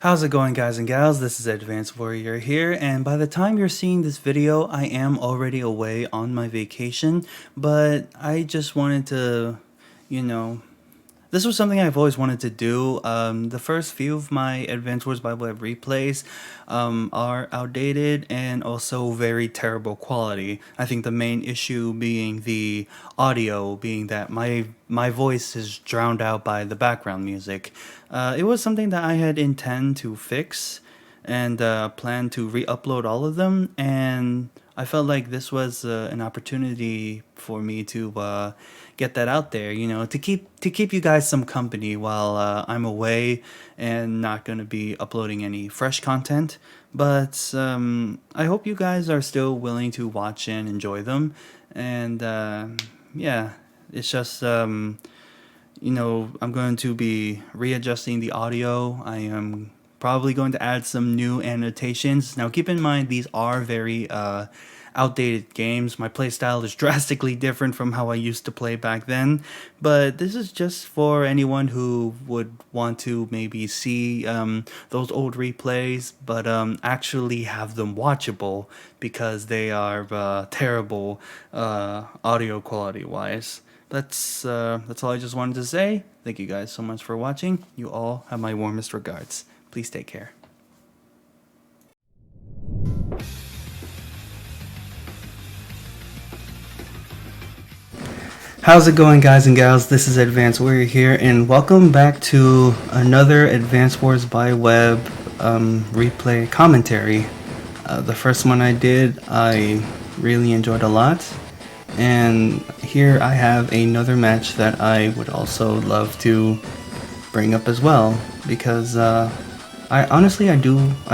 How's it going, guys and gals? This is Advanced Warrior here, and by the time you're seeing this video, I am already away on my vacation, but I just wanted to, this was something I've always wanted to do. The first few of my Advanced Wars by Web replays are outdated and also very terrible quality. I think the main issue being the audio, being that my voice is drowned out by the background music. It was something that I had intend to fix and plan to re-upload all of them, and I felt like this was an opportunity for me to get that out there, to keep you guys some company while I'm away and not going to be uploading any fresh content. But I hope you guys are still willing to watch and enjoy them. And yeah, it's just I'm going to be readjusting the audio. I am probably going to add some new annotations. Now keep in mind, these are very outdated games. My playstyle is drastically different from how I used to play back then, but this is just for anyone who would want to maybe see those old replays, but actually have them watchable, because they are terrible audio quality wise. That's all I just wanted to say. Thank you guys so much for watching. You all have my warmest regards. Please take care. How's it going, guys and gals? This is Advanced Warrior here, and welcome back to another Advanced Wars by Web replay commentary. The first one I did, I really enjoyed a lot, and here I have another match that I would also love to bring up as well, because I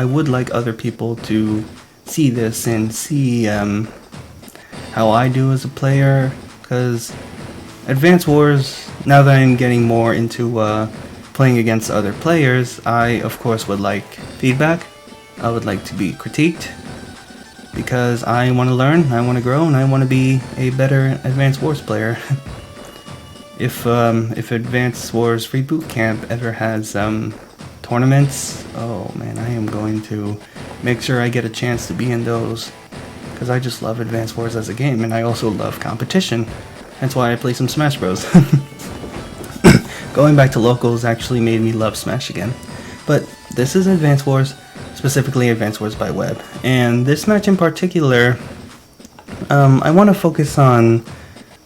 would like other people to see this and see how I do as a player, because Advanced Wars, now that I'm getting more into playing against other players, I of course would like feedback. I would like to be critiqued, because I want to learn, I want to grow, and I want to be a better Advanced Wars player. If Advanced Wars Reboot Camp ever has tournaments, oh man, I am going to make sure I get a chance to be in those, because I just love Advanced Wars as a game, and I also love competition. That's why I play some Smash Bros. Going back to locals actually made me love Smash again. But this is Advanced Wars, specifically Advanced Wars by Web. And this match in particular, I want to focus on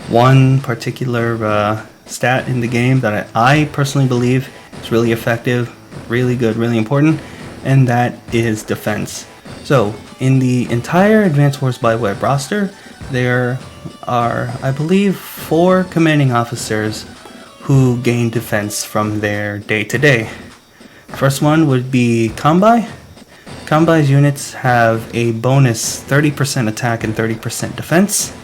one particular stat in the game that I personally believe is really effective, really good, really important, and that is defense. So, in the entire Advanced Wars by Web roster, there are, I believe, 4 commanding officers who gain defense from their day-to-day. First one would be Combi. Combi's units have a bonus 30% attack and 30% defense.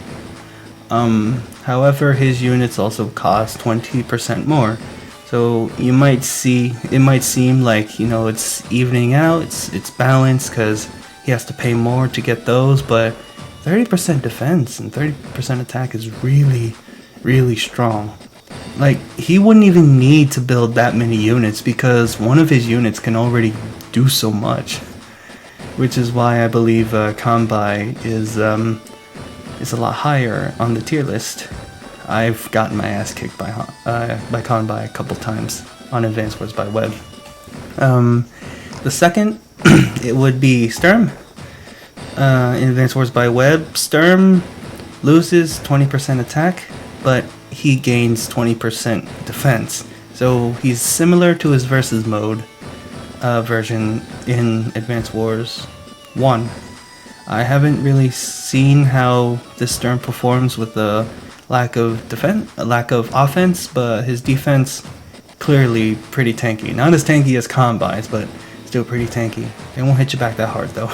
However, his units also cost 20% more. So you might see, it might seem like, it's evening out, it's balanced because he has to pay more to get those, but 30% defense and 30% attack is really, really strong. Like, he wouldn't even need to build that many units, because one of his units can already do so much. Which is why I believe Combi is a lot higher on the tier list. I've gotten my ass kicked by Combi a couple times on Advanced Wars by Web. The second, it would be Sturm. In Advanced Wars by Web, Sturm loses 20% attack, but he gains 20% defense. So he's similar to his versus mode version in Advanced Wars 1. I haven't really seen how this Sturm performs with the lack of offense, but his defense clearly pretty tanky. Not as tanky as Combi's, but still pretty tanky. They won't hit you back that hard though.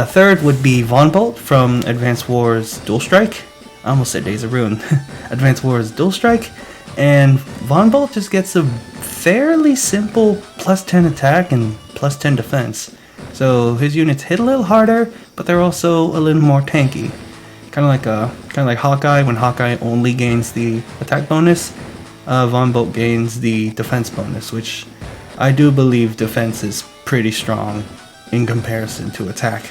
Third would be Von Bolt from Advanced Wars Dual Strike. I almost said Days of Ruin. Advanced Wars Dual Strike. And Von Bolt just gets a fairly simple plus 10 attack and plus 10 defense. So his units hit a little harder, but they're also a little more tanky. Kind of like Hawkeye. When Hawkeye only gains the attack bonus, Von Bolt gains the defense bonus, which I do believe defense is pretty strong in comparison to attack.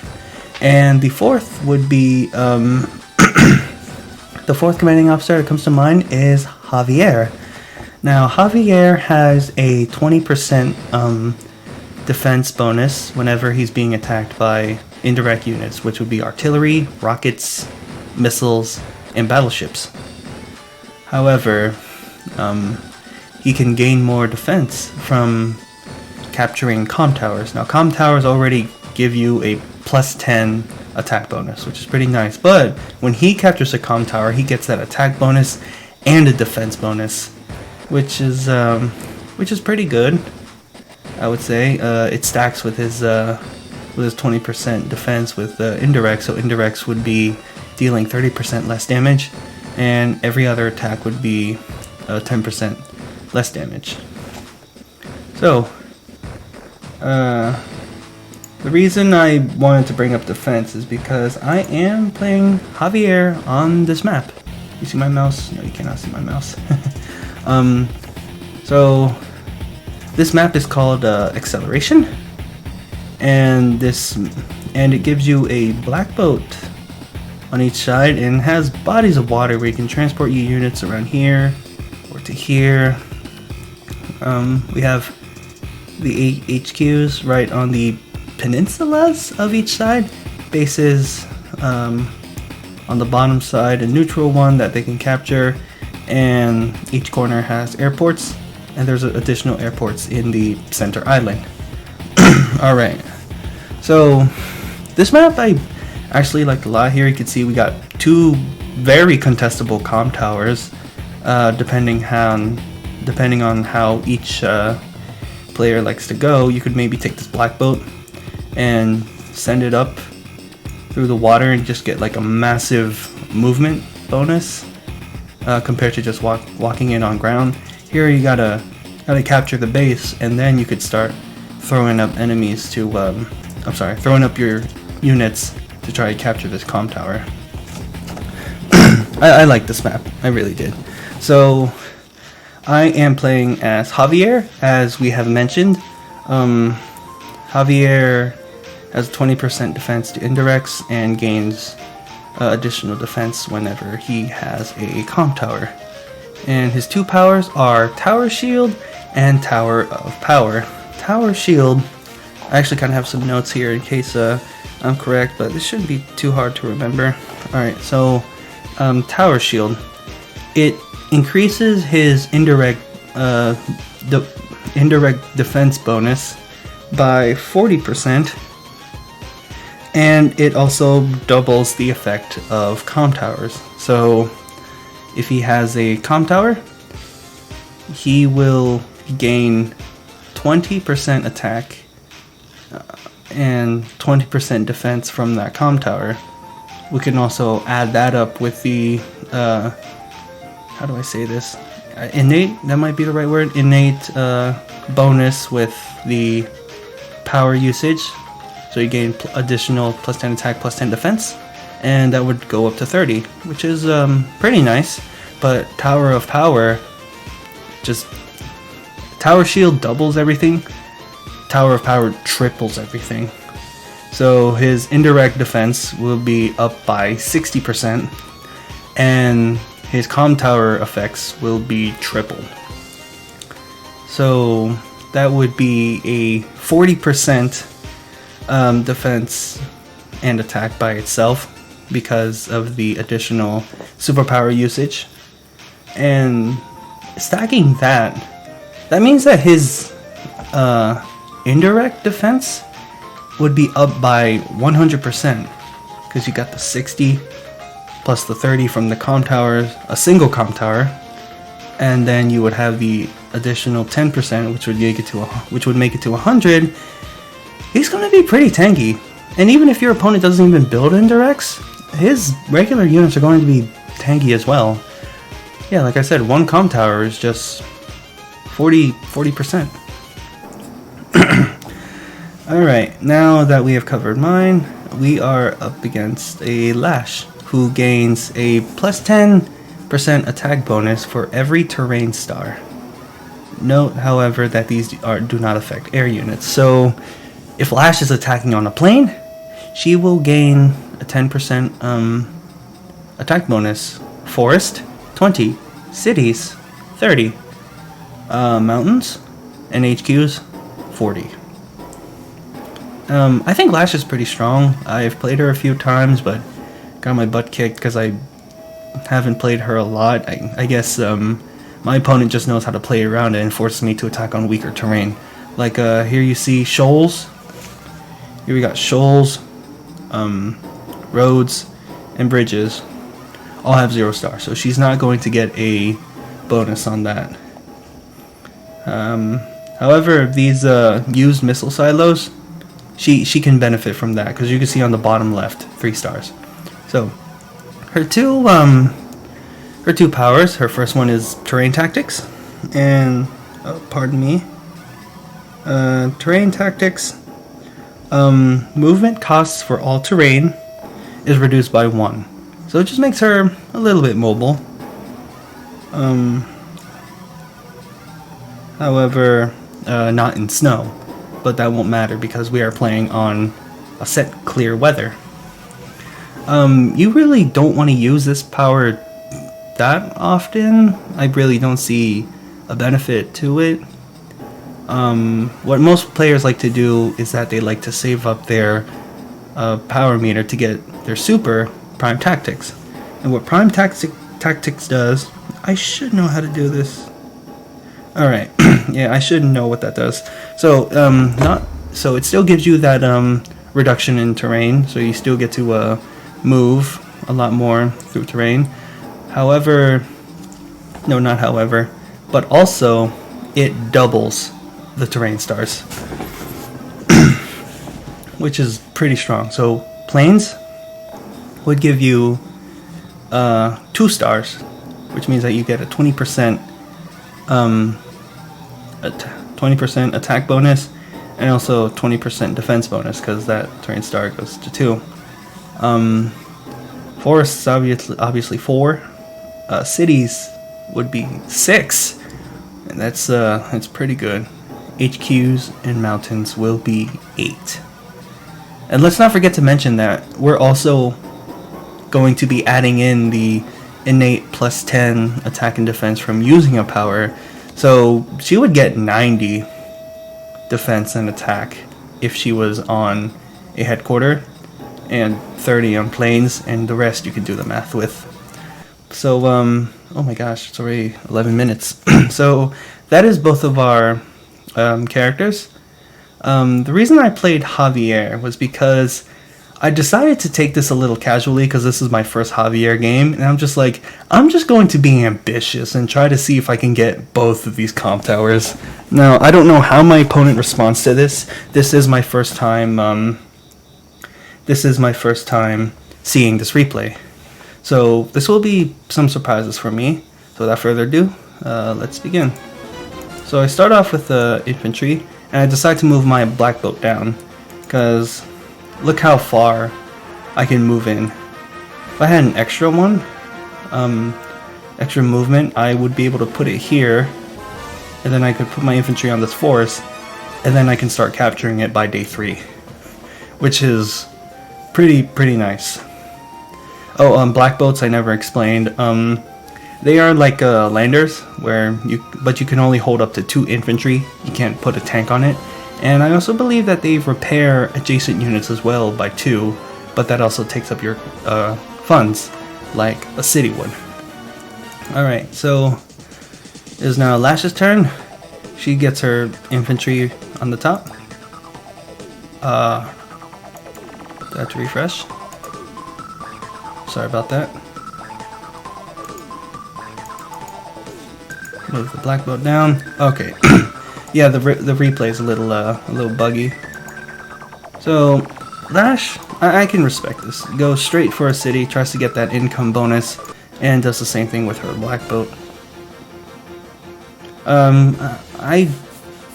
And the fourth would be, the fourth commanding officer that comes to mind is Javier. Now, Javier has a 20% defense bonus whenever he's being attacked by indirect units, which would be artillery, rockets, missiles, and battleships. However, he can gain more defense from capturing comm towers. Now, comm towers already give you a plus 10 attack bonus, which is pretty nice. But when he captures a comm tower, he gets that attack bonus and a defense bonus, which is pretty good, I would say. It stacks with his 20% defense with indirects. So indirects would be dealing 30% less damage, and every other attack would be 10% less damage. So, the reason I wanted to bring up defense is because I am playing Javier on this map. You see my mouse? No, you cannot see my mouse. So this map is called Acceleration, and it gives you a black boat on each side and has bodies of water where you can transport your units around here or to here. We have the HQs right on the peninsulas of each side, bases on the bottom side, a neutral one that they can capture, and each corner has airports, and there's additional airports in the center island. Alright, so this map I actually liked a lot. Here you can see we got two very contestable comm towers, depending on how each player likes to go. You could maybe take this black boat and send it up through the water and just get like a massive movement bonus compared to just walking in on ground. Here you gotta capture the base, and then you could start throwing up enemies to throwing up your units to try to capture this comm tower. I like this map, I really did. So I am playing as Javier, as we have mentioned. Javier has 20% defense to indirects and gains additional defense whenever he has a comm tower. And his two powers are Tower Shield and Tower of Power. Tower Shield, I actually kind of have some notes here in case I'm correct, but this shouldn't be too hard to remember. Alright, so Tower Shield, it increases his indirect defense bonus by 40%, and it also doubles the effect of comm towers. So if he has a comm tower, he will gain 20% attack and 20% defense from that comm tower. We can also add that up with the how do I say this? Innate, that might be the right word. Innate bonus with the power usage. So you gain additional plus 10 attack, plus 10 defense, and that would go up to 30, which is pretty nice. But Tower of Power, just Tower Shield doubles everything. Tower of Power triples everything. So his indirect defense will be up by 60%, and his comm tower effects will be tripled. So that would be a 40% defense and attack by itself because of the additional superpower usage. And stacking that means that his indirect defense would be up by 100%, because you got the 60 plus the 30 from the comm towers, a single comm tower, and then you would have the additional 10%, which would make it to 100. He's going to be pretty tanky. And even if your opponent doesn't even build indirects, his regular units are going to be tanky as well. Yeah, like I said, one comm tower is just 40%. Alright, now that we have covered mine, we are up against a Lash, who gains a plus 10% attack bonus for every terrain star. Note, however, that these do not affect air units. So, if Lash is attacking on a plane, she will gain a 10% attack bonus. Forest, 20. Cities, 30. Mountains and HQs, 40. I think Lash is pretty strong. I've played her a few times, but got my butt kicked because I haven't played her a lot. I guess my opponent just knows how to play around it and forces me to attack on weaker terrain. Like here you see shoals. Here we got shoals, roads, and bridges. All have 0 stars, so she's not going to get a bonus on that. However, these used missile silos, she can benefit from that, because you can see on the bottom left 3 stars. So her two powers. Her first one is terrain tactics, and pardon me, terrain tactics. Movement costs for all terrain is reduced by 1, so it just makes her a little bit mobile. However, not in snow, but that won't matter because we are playing on a set clear weather. You really don't want to use this power that often. I really don't see a benefit to it. What most players like to do is that they like to save up their power meter to get their super Prime Tactics. And what Prime Tactics does, I should know how to do this. Alright, yeah, I should know what that does. So, so it still gives you that reduction in terrain, so you still get to move a lot more through terrain. However, no, not however, but also it doubles the terrain stars, which is pretty strong. So planes would give you 2 stars, which means that you get a 20% 20% attack bonus, and also 20% defense bonus because that terrain star goes to 2. Forests obviously 4. Cities would be 6, and that's pretty good. HQs and mountains will be 8. And let's not forget to mention that we're also going to be adding in the innate plus 10 attack and defense from using a power. So she would get 90 defense and attack if she was on a headquarter, and 30 on planes, and the rest you can do the math with. So, oh my gosh, it's already 11 minutes. So that is both of our characters. The reason I played Javier was because I decided to take this a little casually because this is my first Javier game, and I'm just like, I'm just going to be ambitious and try to see if I can get both of these comp towers. Now, I don't know how my opponent responds to this. This is my first time seeing this replay. So this will be some surprises for me. So without further ado, let's begin. So I start off with the infantry, and I decide to move my black boat down because look how far I can move in. If I had an extra one, extra movement, I would be able to put it here, and then I could put my infantry on this forest, and then I can start capturing it by day 3, which is pretty nice. Oh, black boats I never explained. They are like landers, but you can only hold up to 2 infantry. You can't put a tank on it. And I also believe that they repair adjacent units as well by 2, but that also takes up your funds, like a city would. Alright, so it is now Lash's turn. She gets her infantry on the top. Have to refresh. Sorry about that. Move the black boat down. Okay. Yeah, the replay is a little buggy. So Lash, I can respect this. Goes straight for a city, tries to get that income bonus, and does the same thing with her black boat. I'm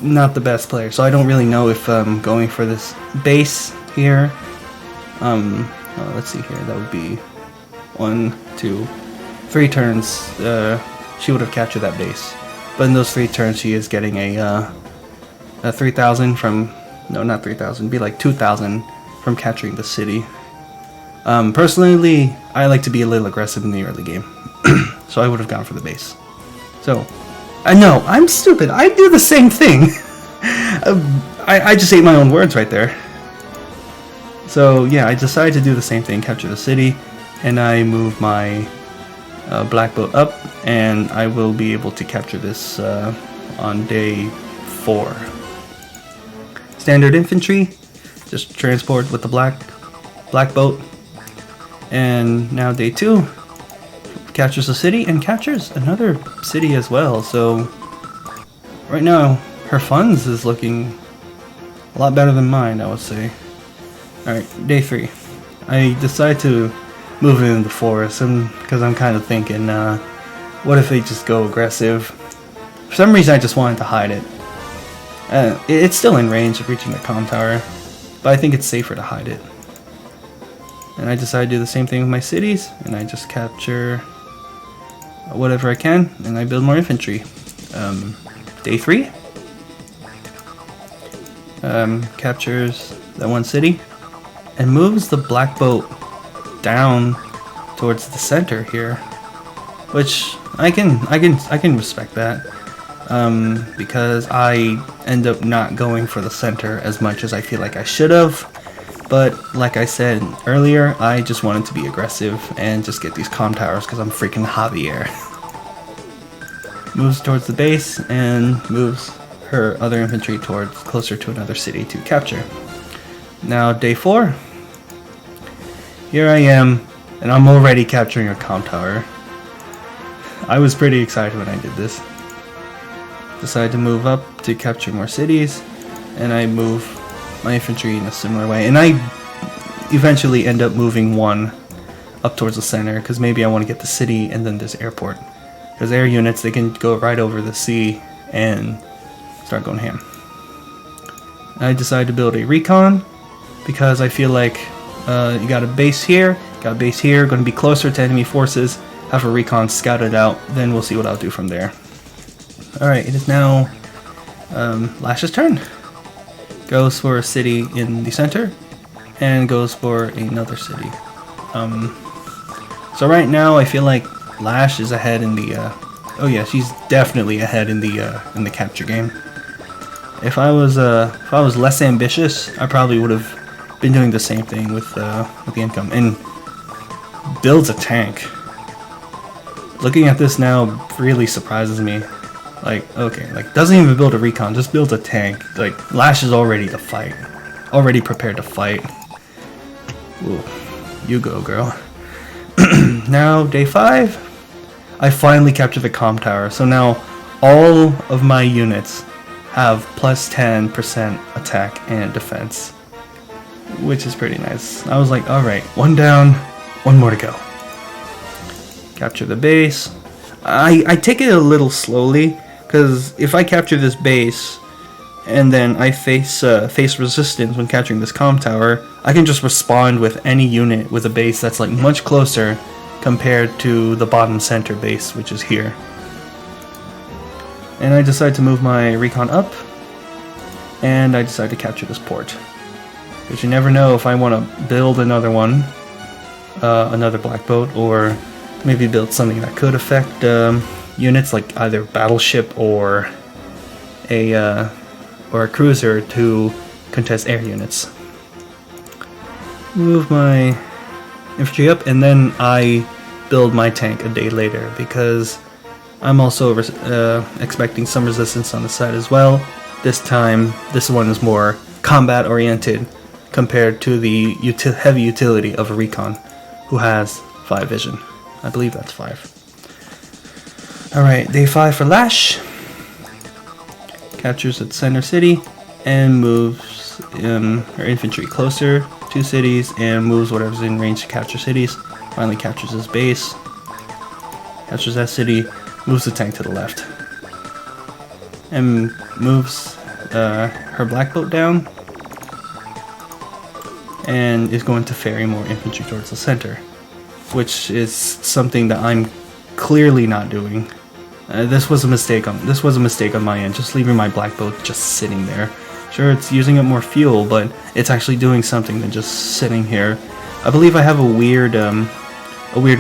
not the best player, so I don't really know if I'm going for this base here. Let's see here. That would be 1, 2, 3 turns. She would have captured that base. But in those 3 turns, she is getting a 3,000 from, no, not 3,000, be like 2,000 from capturing the city. Personally, I like to be a little aggressive in the early game, so I would have gone for the base. So, I know, I'm stupid, I do the same thing. I just ate my own words right there. So yeah, I decided to do the same thing, capture the city, and I move my black boat up, and I will be able to capture this on day 4. Standard infantry, just transport with the black boat. And now day 2, captures a city and captures another city as well. So right now her funds is looking a lot better than mine, I would say. Alright, day 3. I decide to move in the forest, and because I'm kind of thinking, what if they just go aggressive? For some reason I just wanted to hide it. It's still in range of reaching the comm tower, but I think it's safer to hide it. And I decide to do the same thing with my cities, and I just capture whatever I can, and I build more infantry. Day 3, captures that one city, and moves the black boat down towards the center here, which I can respect that, because I end up not going for the center as much as I feel like I should have. But like I said earlier, I just wanted to be aggressive and just get these comm towers because I'm freaking Javier. Moves towards the base and moves her other infantry towards closer to another city to capture. Now day 4. Here I am, and I'm already capturing a comm tower. I was pretty excited when I did this. Decided to move up to capture more cities, and I move my infantry in a similar way, and I eventually end up moving one up towards the center because maybe I want to get the city and then this airport, because air units, they can go right over the sea and start going ham. I decided to build a recon because I feel like you got a base here, going to be closer to enemy forces, have a recon scouted out, then we'll see what I'll do from there. Alright, it is now Lash's turn. Goes for a city in the center, and goes for another city. So right now I feel like Lash is ahead in the. Oh yeah, she's definitely ahead in the capture game. If I was less ambitious, I probably would have been doing the same thing with the income, and builds a tank. Looking at this now really surprises me. Like, okay, like, doesn't even build a recon, just builds a tank. Like, Lash is already to fight. Already prepared to fight. Ooh, you go, girl. Now, day 5, I finally captured the comm tower. So now, all of my units have plus 10% attack and defense, which is pretty nice. I was like, alright, 1 down, 1 more to go. Capture the base. I take it a little slowly, because if I capture this base and then I face resistance when capturing this comm tower, I can just respond with any unit with a base that's like much closer compared to the bottom center base, which is here. And I decide to move my recon up, and I decide to capture this port. Because you never know if I want to build another one, another black boat, or maybe build something that could affect units like either battleship or a cruiser to contest air units. Move my infantry up, and then I build my tank a day later because I'm also expecting some resistance on the side as well. This time, this one is more combat oriented compared to the heavy utility of a recon who has 5 vision. I believe that's 5. Alright, day 5 for Lash. Captures its center city and moves her infantry closer to cities and moves whatever's in range to capture cities. Finally captures his base. Captures that city, moves the tank to the left. And moves her black boat down. And is going to ferry more infantry towards the center, which is something that I'm clearly not doing. This was a mistake on my end, just leaving my black boat just sitting there. Sure, it's using up more fuel, but it's actually doing something than just sitting here. I believe I have a weird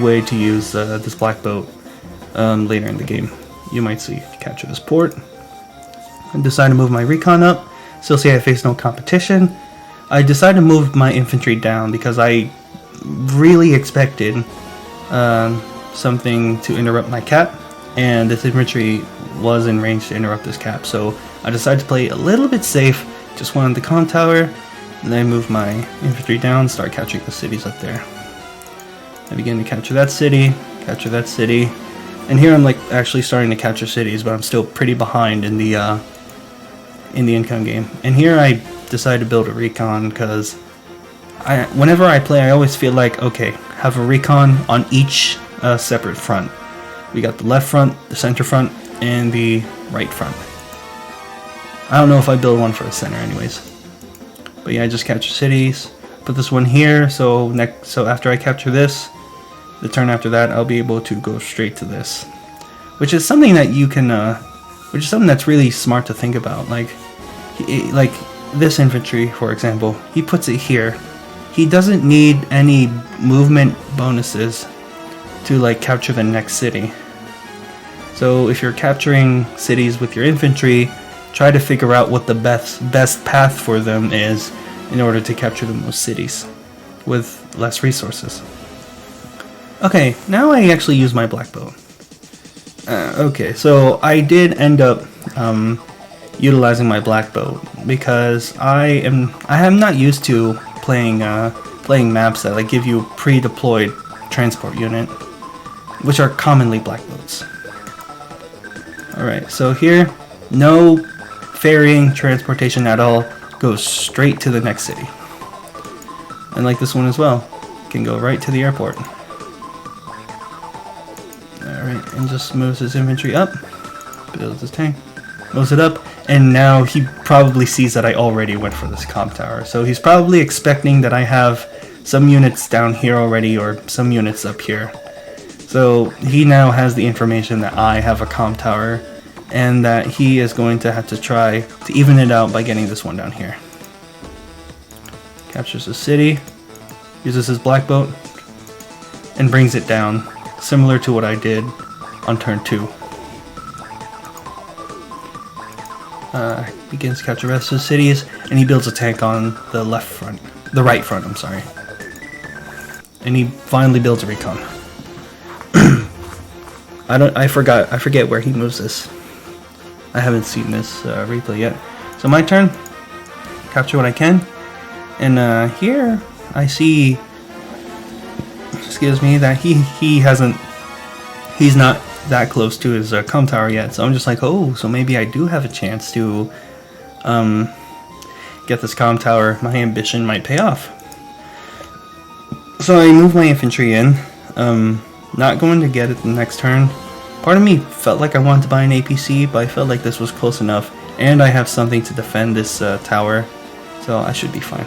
way to use this black boat later in the game. You might see. Capture this port. I decide to move my recon up. Still see I face no competition. I decided to move my infantry down because I really expected something to interrupt my cap, and this infantry was in range to interrupt this cap, so I decided to play a little bit safe. Just wanted the comm tower, and then I move my infantry down, start capturing the cities up there. I begin to capture that city, and here I'm like actually starting to capture cities, but I'm still pretty behind in the income game. And here I decide to build a recon because whenever I play, I always feel like, okay, have a recon on each separate front. We got the left front, the center front, and the right front. I don't know if I build one for the center anyways. But yeah, I just capture cities. Put this one here, so after I capture this, the turn after that, I'll be able to go straight to this. Which is something that you can, which is something that's really smart to think about. Like this infantry, for example, he puts it here. He doesn't need any movement bonuses to like capture the next city. So if you're capturing cities with your infantry, try to figure out what the best path for them is in order to capture the most cities with less resources. Okay, now I actually use my black bow. Okay, so I did end up utilizing my black bow because I am not used to playing maps that like give you pre-deployed transport unit, which are commonly black boats. Alright, so here, no ferrying, transportation at all, goes straight to the next city. And like this one as well, can go right to the airport. Alright, and just moves his infantry up, builds his tank, moves it up, and now he probably sees that I already went for this comm tower. So he's probably expecting that I have some units down here already or some units up here. So he now has the information that I have a comm tower and that he is going to have to try to even it out by getting this one down here. Captures the city, uses his black boat, and brings it down, similar to what I did on turn 2. Begins to capture the rest of the cities, and he builds a tank on the right front, I'm sorry. And he finally builds a recon. I forget where he moves this. I haven't seen this replay yet. So my turn, capture what I can, and here I see, excuse me, that he's not that close to his comm tower yet. So I'm just like, oh, so maybe I do have a chance to get this comm tower. My ambition might pay off. So I move my infantry in. Not going to get it the next turn. Part of me felt like I wanted to buy an APC, but I felt like this was close enough, and I have something to defend this tower, so I should be fine.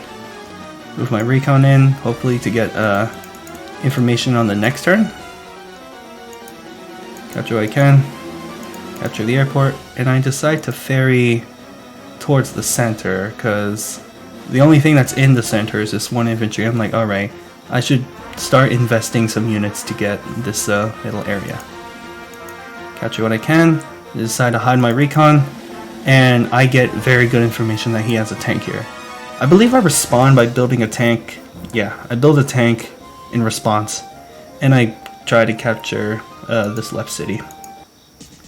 Move my recon in, hopefully to get information on the next turn. Capture what I can, capture the airport, and I decide to ferry towards the center, because the only thing that's in the center is this one infantry. I'm like, alright, I should start investing some units to get this little area. Capture what I can, decide to hide my recon, and I get very good information that he has a tank here. I believe I respond by building a tank. Yeah, I build a tank in response, and I try to capture this left city.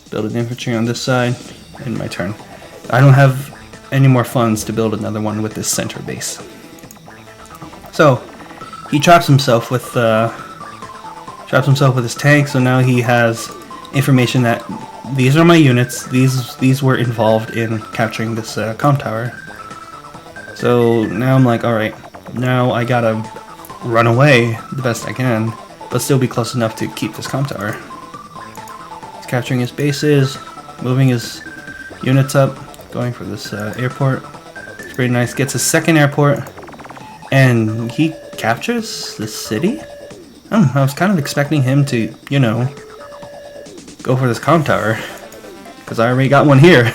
Build an infantry on this side, and my turn. I don't have any more funds to build another one with this center base. So he traps himself with his tank. So now he has information that these are my units. These were involved in capturing this comm tower. So now I'm like, all right, now I gotta run away the best I can, but still be close enough to keep this comm tower. He's capturing his bases, moving his units up, going for this airport. It's pretty nice. Gets a second airport, and he captures the city. I was kind of expecting him to, you know, go for this comm tower, because I already got one here.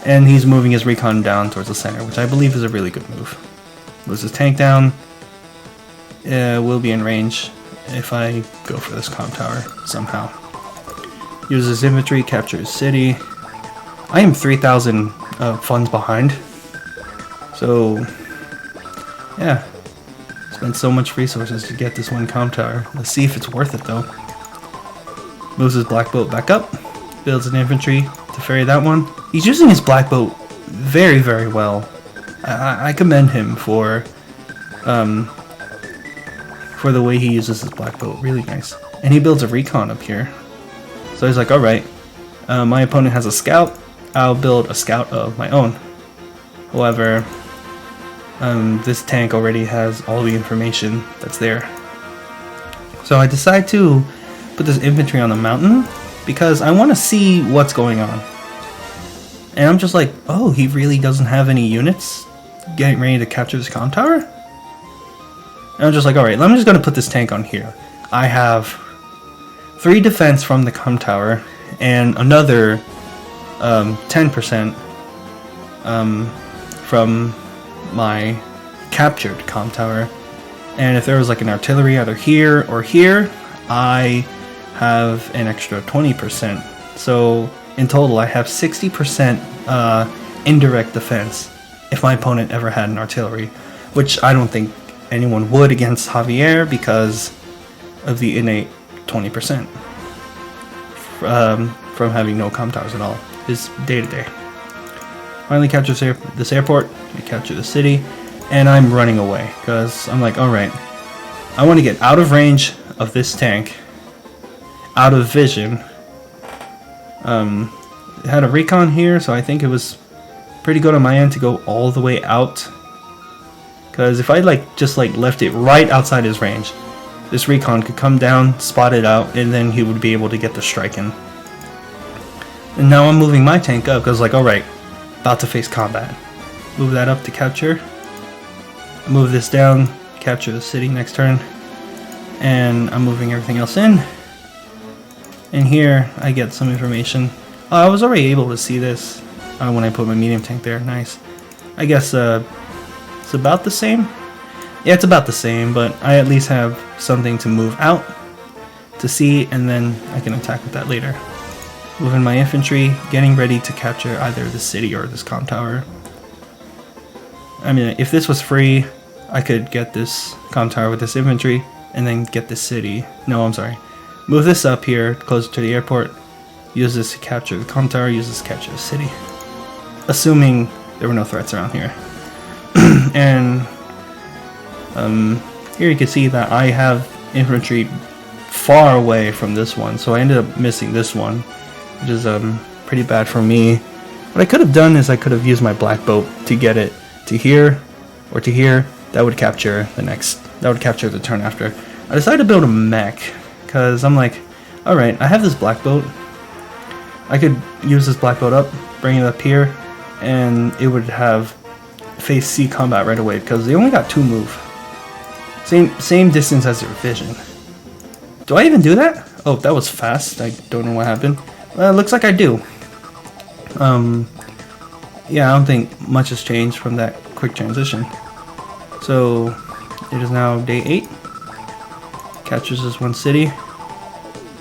And he's moving his recon down towards the center, which I believe is a really good move. Moves his tank down. Will be in range if I go for this comm tower somehow. Uses infantry, captures city. I am 3,000 funds behind. So, yeah. Spent so much resources to get this one comm tower. Let's see if it's worth it though. Moves his black boat back up. Builds an infantry to ferry that one. He's using his black boat very, very well. I commend him for the way he uses his black boat. Really nice. And he builds a recon up here. So he's like, alright, my opponent has a scout. I'll build a scout of my own. However, this tank already has all the information that's there. So I decide to put this infantry on the mountain because I want to see what's going on. And I'm just like, oh, he really doesn't have any units getting ready to capture this comm tower? And I'm just like, alright, I'm just going to put this tank on here. I have 3 defense from the comm tower and another 10% from my captured comm tower. And if there was like an artillery either here or here, I have an extra 20%. So in total I have 60% indirect defense if my opponent ever had an artillery, which I don't think anyone would against Javier because of the innate 20% from having no comm towers at all. His day-to-day. Finally captures this airport, I capture the city, and I'm running away because I'm like, alright, I want to get out of range of this tank, out of vision. It had a recon here, so I think it was pretty good on my end to go all the way out. Because if I just left it right outside his range, this recon could come down, spot it out, and then he would be able to get the strike in. And now I'm moving my tank up because like, alright, about to face combat. Move that up to capture. Move this down, capture the city next turn. And I'm moving everything else in. And here I get some information. Oh, I was already able to see this when I put my medium tank there. Nice. I guess it's about the same. Yeah, it's about the same, but I at least have something to move out to see, and then I can attack with that later. Moving my infantry, getting ready to capture either the city or this comm tower. I mean, if this was free, I could get this comm tower with this infantry, and then get the city. No, I'm sorry. Move this up here, closer to the airport. Use this to capture the comm tower, use this to capture the city. Assuming there were no threats around here. And here you can see that I have infantry far away from this one, so I ended up missing this one, which is pretty bad for me. What I could have done is I could have used my black boat to get it to here or to here. That would capture the turn after. I decided to build a mech because I'm like, alright, I have this black boat. I could use this black boat up, bring it up here, and it would have face C combat right away because they only got 2 move. Same distance as their vision. Do I even do that? Oh, that was fast. I don't know what happened. Well, it looks like I do. Yeah, I don't think much has changed from that quick transition. So it is now day 8. Captures this one city.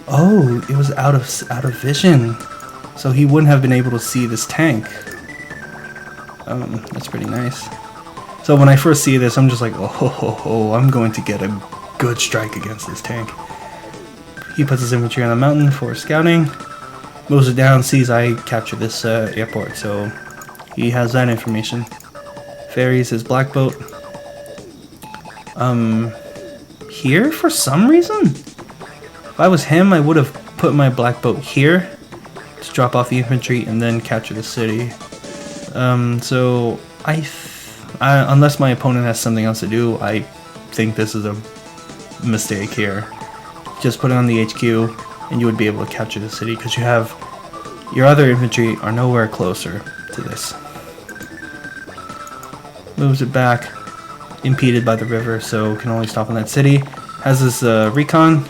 Oh, it was out of vision, so he wouldn't have been able to see this tank. That's pretty nice. So when I first see this, I'm just like, oh, I'm going to get a good strike against this tank. He puts his infantry on the mountain for scouting, moves it down, sees I capture this airport, so he has that information. Ferries his black boat. Here for some reason? If I was him, I would have put my black boat here to drop off the infantry and then capture the city. So I unless my opponent has something else to do, I think this is a mistake here. Just put it on the HQ and you would be able to capture the city because you have your other infantry are nowhere closer to this. Moves it back, impeded by the river, so can only stop on that city. Has this recon,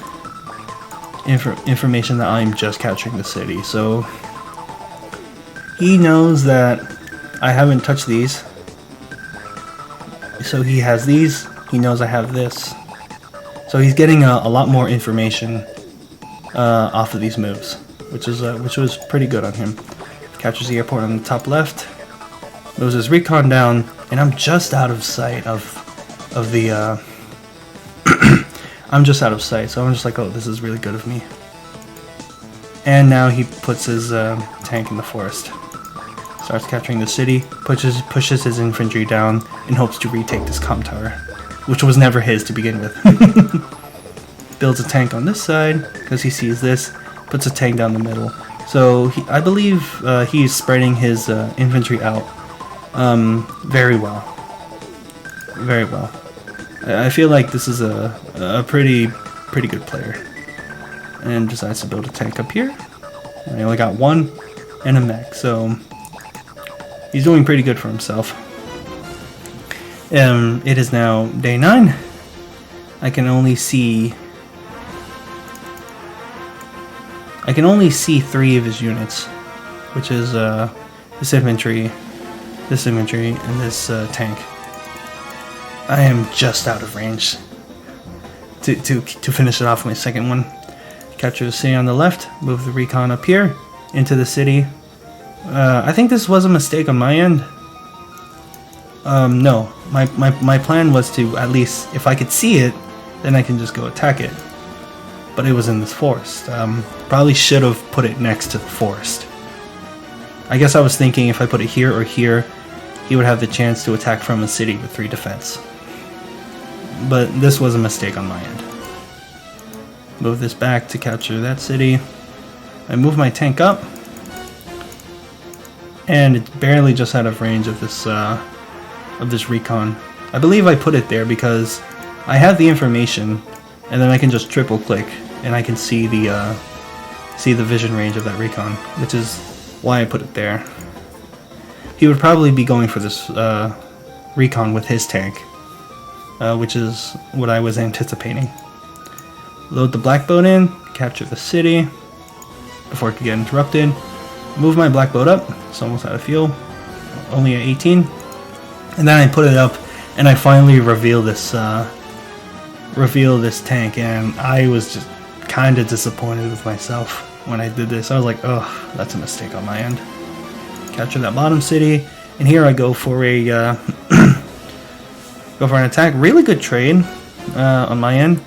information that I'm just capturing the city. So he knows that I haven't touched these. So he has these. He knows I have this. So he's getting a lot more information off of these moves, which was pretty good on him. Captures the airport on the top left. Moves his recon down, and I'm just out of sight of the. I'm just out of sight, so I'm just like, oh, this is really good of me. And now he puts his tank in the forest. Starts capturing the city, pushes his infantry down, and hopes to retake this comm tower, which was never his to begin with. Builds a tank on this side, because he sees this, puts a tank down the middle. So I believe he's spreading his infantry out very well. Very well. I feel like this is a pretty good player. And decides to build a tank up here. I only got one and a mech, so he's doing pretty good for himself. It is now day 9. I can only see 3 of his units, which is this infantry, and this tank. I am just out of range to finish it off my second one. Capture the city on the left, move the recon up here into the city. I think this was a mistake on my end. No, my plan was to, at least if I could see it, then I can just go attack it. But it was in this forest. Probably should have put it next to the forest. I guess I was thinking if I put it here or here, he would have the chance to attack from a city with 3 defense. But this was a mistake on my end. Move this back to capture that city. I move my tank up, and it's barely just out of range of this recon. I believe I put it there because I have the information, and then I can just triple click, and I can see the vision range of that recon, which is why I put it there. He would probably be going for this recon with his tank, which is what I was anticipating. Load the black boat in, capture the city before it could get interrupted. Move my black boat up, it's almost out of fuel, only at 18. And then I put it up, and I finally reveal this tank, and I was just kind of disappointed with myself when I did this. I was like, oh, that's a mistake on my end. Capture that bottom city, and here I go for a go for an attack. Really good trade on my end.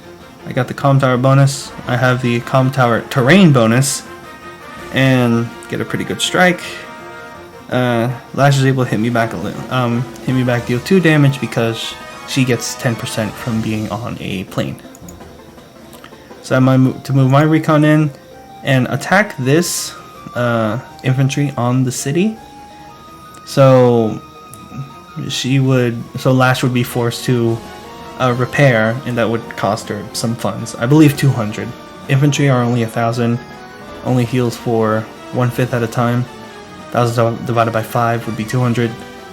I got the comm tower bonus. I have the comm tower terrain bonus, and get a pretty good strike. Lash is able to hit me back a little. Deal 2 damage because she gets 10% from being on a plane. So I might to move my recon in and attack this infantry on the city. So Lash would be forced to repair, and that would cost her some funds. I believe 200. Infantry are only 1,000. Only heals for 1/5 at a time. 1,000 divided by 5 would be 200.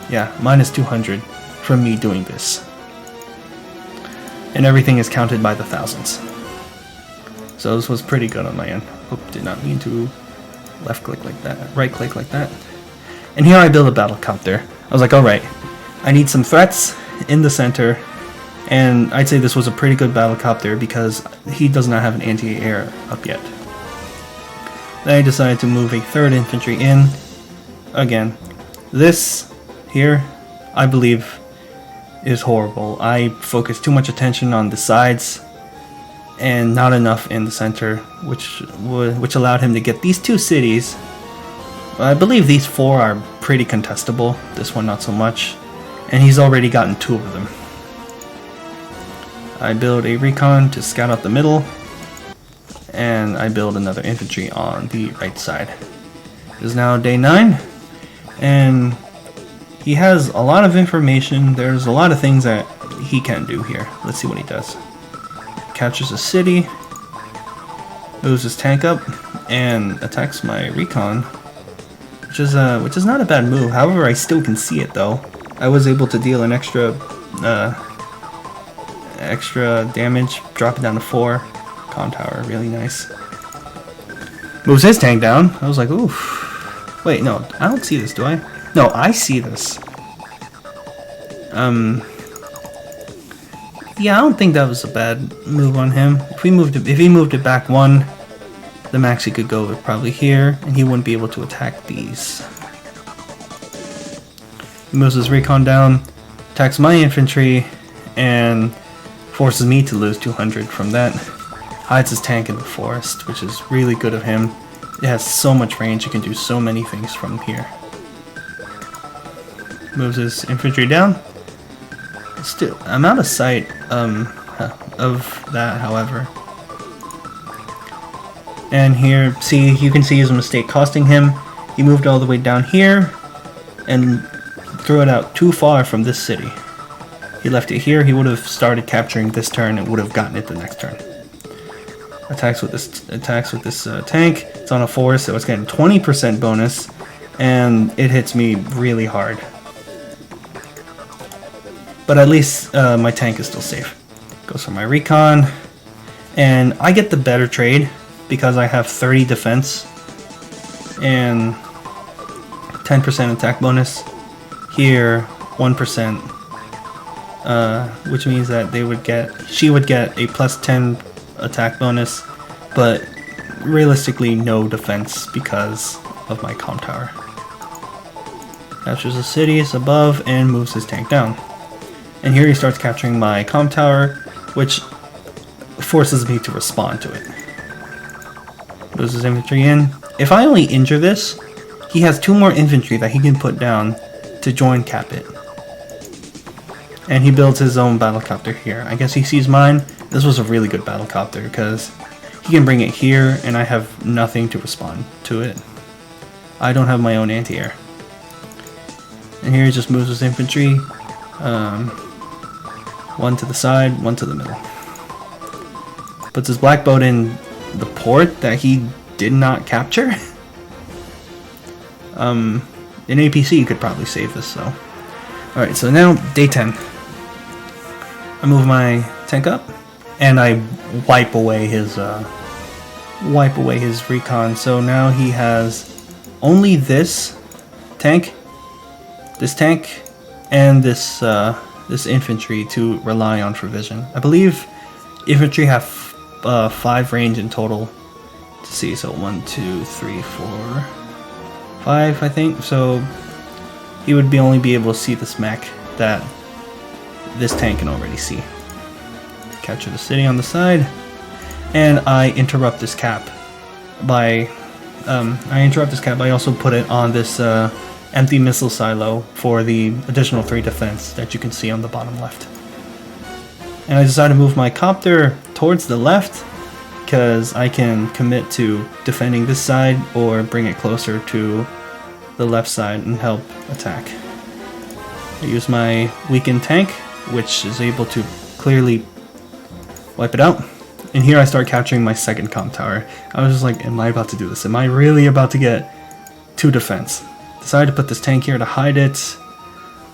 Yeah, minus 200 from me doing this. And everything is counted by the thousands. So this was pretty good on my end. Oop, did not mean to left click like that, right click like that. And here I build a battle copter. I was like, alright, I need some threats in the center. And I'd say this was a pretty good battle copter because he does not have an anti-air up yet. Then I decided to move a 3rd infantry in. Again, this here, I believe, is horrible. I focused too much attention on the sides and not enough in the center, which allowed him to get these 2 cities. I believe these 4 are pretty contestable. This one not so much. And he's already gotten 2 of them. I build a recon to scout out the middle, and I build another infantry on the right side. It is now day 9, and he has a lot of information. There's a lot of things that he can do here. Let's see what he does. Captures a city, moves his tank up, and attacks my recon, which is not a bad move. However, I still can see it though. I was able to deal an extra damage, drop it down to 4. Comm tower, really nice. Moves his tank down. I was like, ooh. Wait, no, I don't see this, do I? No, I see this. Yeah, I don't think that was a bad move on him. If he moved it back one, the max he could go would probably here, and he wouldn't be able to attack these. He moves his recon down, attacks my infantry, and forces me to lose 200 from that. Hides his tank in the forest, which is really good of him. It has so much range, you can do so many things from here. Moves his infantry down. Still, I'm out of sight of that, however. And here, see, you can see his mistake costing him. He moved all the way down here and threw it out too far from this city. He left it here, he would have started capturing this turn and would have gotten it the next turn. Attacks with this tank. It's on a forest, so it's getting 20% bonus, and it hits me really hard. But at least my tank is still safe. Goes for my recon, and I get the better trade because I have 30 defense and 10% attack bonus. Here, 1%, which means that she would get a plus 10 attack bonus, but realistically no defense because of my comm tower. Captures the cities above and moves his tank down. And here he starts capturing my comm tower, which forces me to respond to it. Moves his infantry in. If I only injure this, he has 2 more infantry that he can put down to join cap it. And he builds his own battlecopter here. I guess he sees mine. This was a really good battlecopter because he can bring it here and I have nothing to respond to it. I don't have my own anti-air. And here he just moves his infantry. One to the side, one to the middle. Puts his black boat in the port that he did not capture. In APC you could probably save this though. Alright, so now day 10. I move my tank up and I wipe away his recon. So now he has only this tank, and this infantry to rely on for vision. I believe infantry have 5 range in total. To see, so 1, 2, 3, 4, 5, I think. So he would only be able to see this mech that this tank can already see. Capture the city on the side, and I interrupt this cap by also put it on this empty missile silo for the additional 3 defense that you can see on the bottom left. And I decided to move my copter towards the left because I can commit to defending this side or bring it closer to the left side and help attack. I use my weakened tank, which is able to clearly wipe it out. And here I start capturing my second comm tower. I was just like, am I about to do this? Am I really about to get 2 defense? Decided to put this tank here to hide it.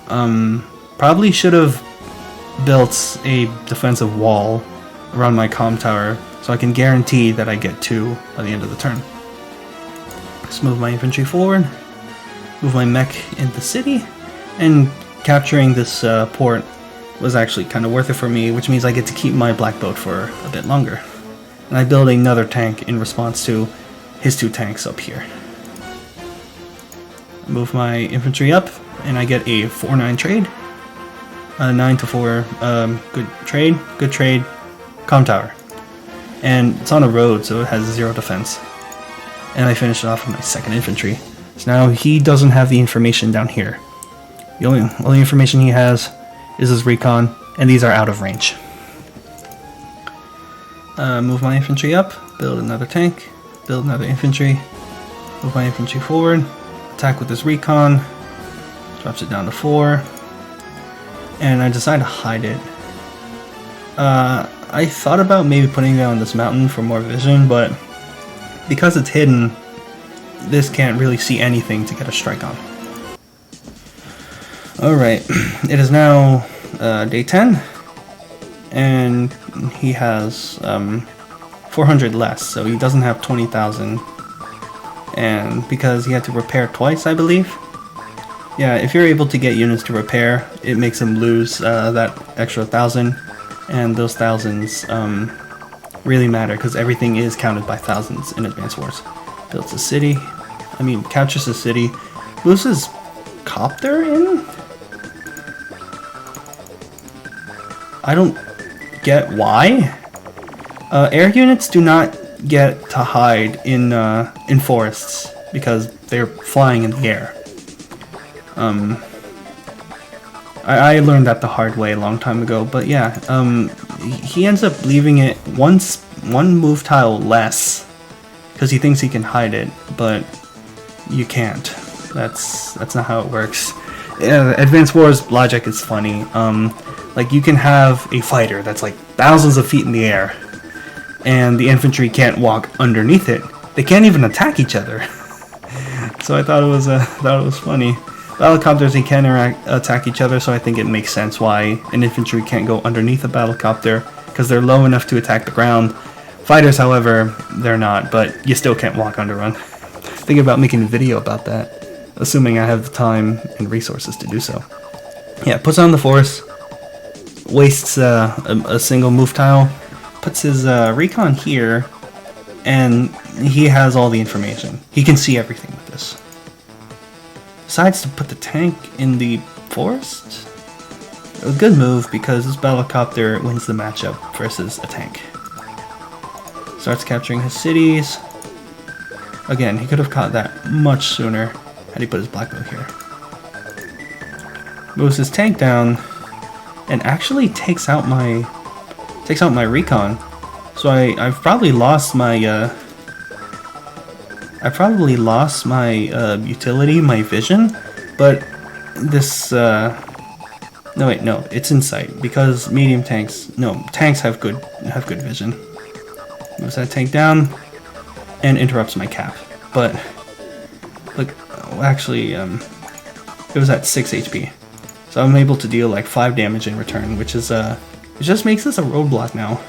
Probably should have built a defensive wall around my comm tower so I can guarantee that I get 2 by the end of the turn. Just move my infantry forward, move my mech into the city, and capturing this port was actually kind of worth it for me, which means I get to keep my black boat for a bit longer. And I build another tank in response to his 2 tanks up here. Move my infantry up, and I get a 4-9 trade. 9 to 4, good trade, comm tower. And it's on a road, so it has 0 defense. And I finish it off with my second infantry. So now he doesn't have the information down here. The only information he has is his recon, and these are out of range. Move my infantry up, build another tank, build another infantry, move my infantry forward, attack with this recon, drops it down to 4, and I decide to hide it. I thought about maybe putting it on this mountain for more vision, but because it's hidden, this can't really see anything to get a strike on. Alright, it is now day 10, and he has 400 less, so he doesn't have 20,000 and because he had to repair twice, I believe. Yeah, if you're able to get units to repair, it makes them lose that extra 1,000, and those thousands really matter because everything is counted by thousands in Advance Wars. Builds a city, captures a city, moves his copter in? I don't get why. Air units do not get to hide in forests because they're flying in the air. I learned that the hard way a long time ago, but yeah, he ends up leaving it one move tile less because he thinks he can hide it, but you can't. That's not how it works. Advance Wars logic is funny. Like, you can have a fighter that's like thousands of feet in the air, and the infantry can't walk underneath it. They can't even attack each other. So I thought it was funny. The helicopters, they can attack each other, so I think it makes sense why an infantry can't go underneath a battlecopter, because they're low enough to attack the ground. Fighters, however, they're not, but you still can't walk under one. Thinking about making a video about that, assuming I have the time and resources to do so. Yeah, puts on the force, wastes a single move tile, puts his recon here, and he has all the information. He can see everything with this. Decides to put the tank in the forest. A good move because this battlecopter wins the matchup versus a tank. Starts capturing his cities. Again, he could have caught that much sooner had he put his black bow here. Moves his tank down and actually takes out my recon. So I've probably lost my utility, my vision, but this no, it's insight because tanks have good vision. Moves that tank down and interrupts my cap. But look, actually, it was at 6 HP, so I'm able to deal like 5 damage in return, which is it just makes this a roadblock now.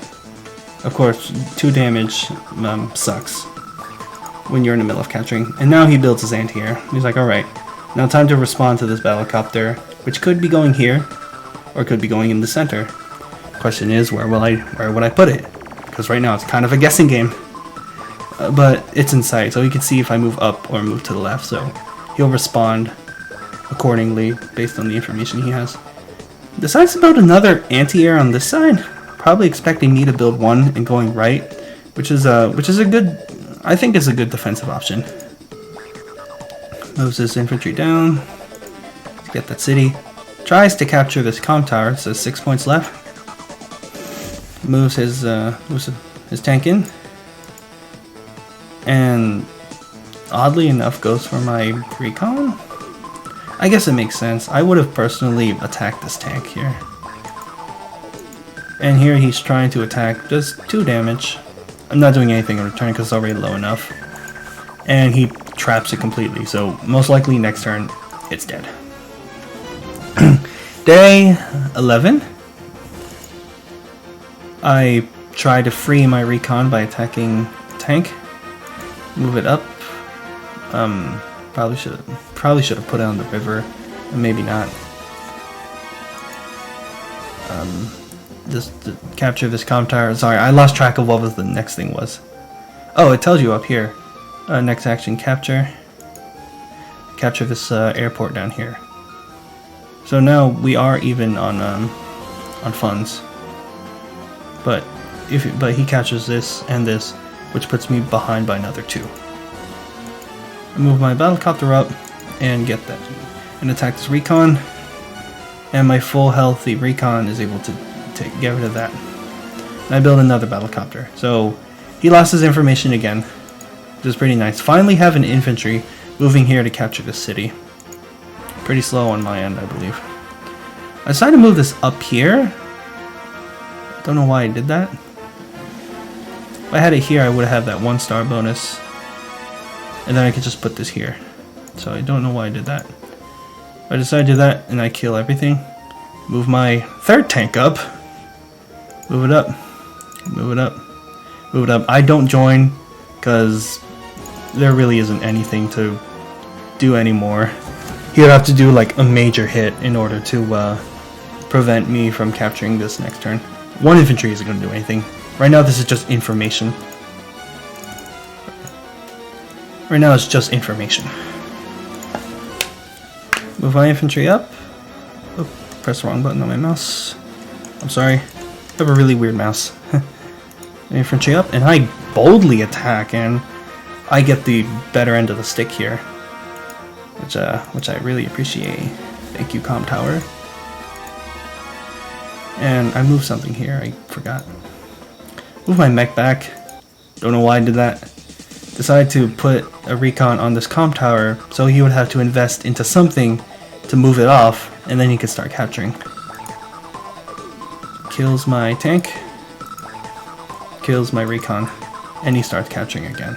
Of course, 2 damage sucks when you're in the middle of capturing. And now he builds his anti-air. He's like, alright, now time to respond to this battlecopter, which could be going here, or could be going in the center. Question is, where would I put it? Because right now it's kind of a guessing game. But it's in sight, so he can see if I move up or move to the left, so he'll respond accordingly based on the information he has. Decides to build another anti-air on this side, probably expecting me to build one and going right, which is a good, I think is a good defensive option. Moves his infantry down to get that city. Tries to capture this comm tower. It says 6 points left. Moves his tank in, and oddly enough goes for my recon. I guess it makes sense. I would have personally attacked this tank here. And here he's trying to attack, just 2 damage. I'm not doing anything in return because it's already low enough. And he traps it completely, so most likely next turn, it's dead. Day 11. I try to free my recon by attacking tank. Move it up. Probably should have put it on the river, and maybe not. Just to capture this comm tower. Sorry, I lost track of what the next thing was. Oh, it tells you up here. Next action, capture this airport down here. So now we are even on funds. But he captures this and this, which puts me behind by another 2. I move my battlecopter up and get that, and attack this recon. And my full healthy recon is able to get rid of that. And I build another battlecopter. So he lost his information again, which is pretty nice. Finally have an infantry moving here to capture the city. Pretty slow on my end, I believe. I decided to move this up here. Don't know why I did that. If I had it here, I would have that 1-star bonus. And then I could just put this here. So I don't know why I did that. I decided to do that, and I kill everything. Move my 3rd tank up. Move it up. Move it up. Move it up. I don't join, because there really isn't anything to do anymore. He would have to do like a major hit in order to prevent me from capturing this next turn. One infantry isn't going to do anything. Right now this is just information. Right now it's just information. Move my infantry up. Oh, press the wrong button on my mouse. I'm sorry. I have a really weird mouse. Infantry up, and I boldly attack, and I get the better end of the stick here, which I really appreciate. Thank you, Comm Tower. And I moved something here. I forgot. Move my mech back. Don't know why I did that. Decided to put a recon on this Comm Tower, so he would have to invest into something to move it off, and then he could start capturing. Kills my tank. Kills my recon, and he starts capturing again.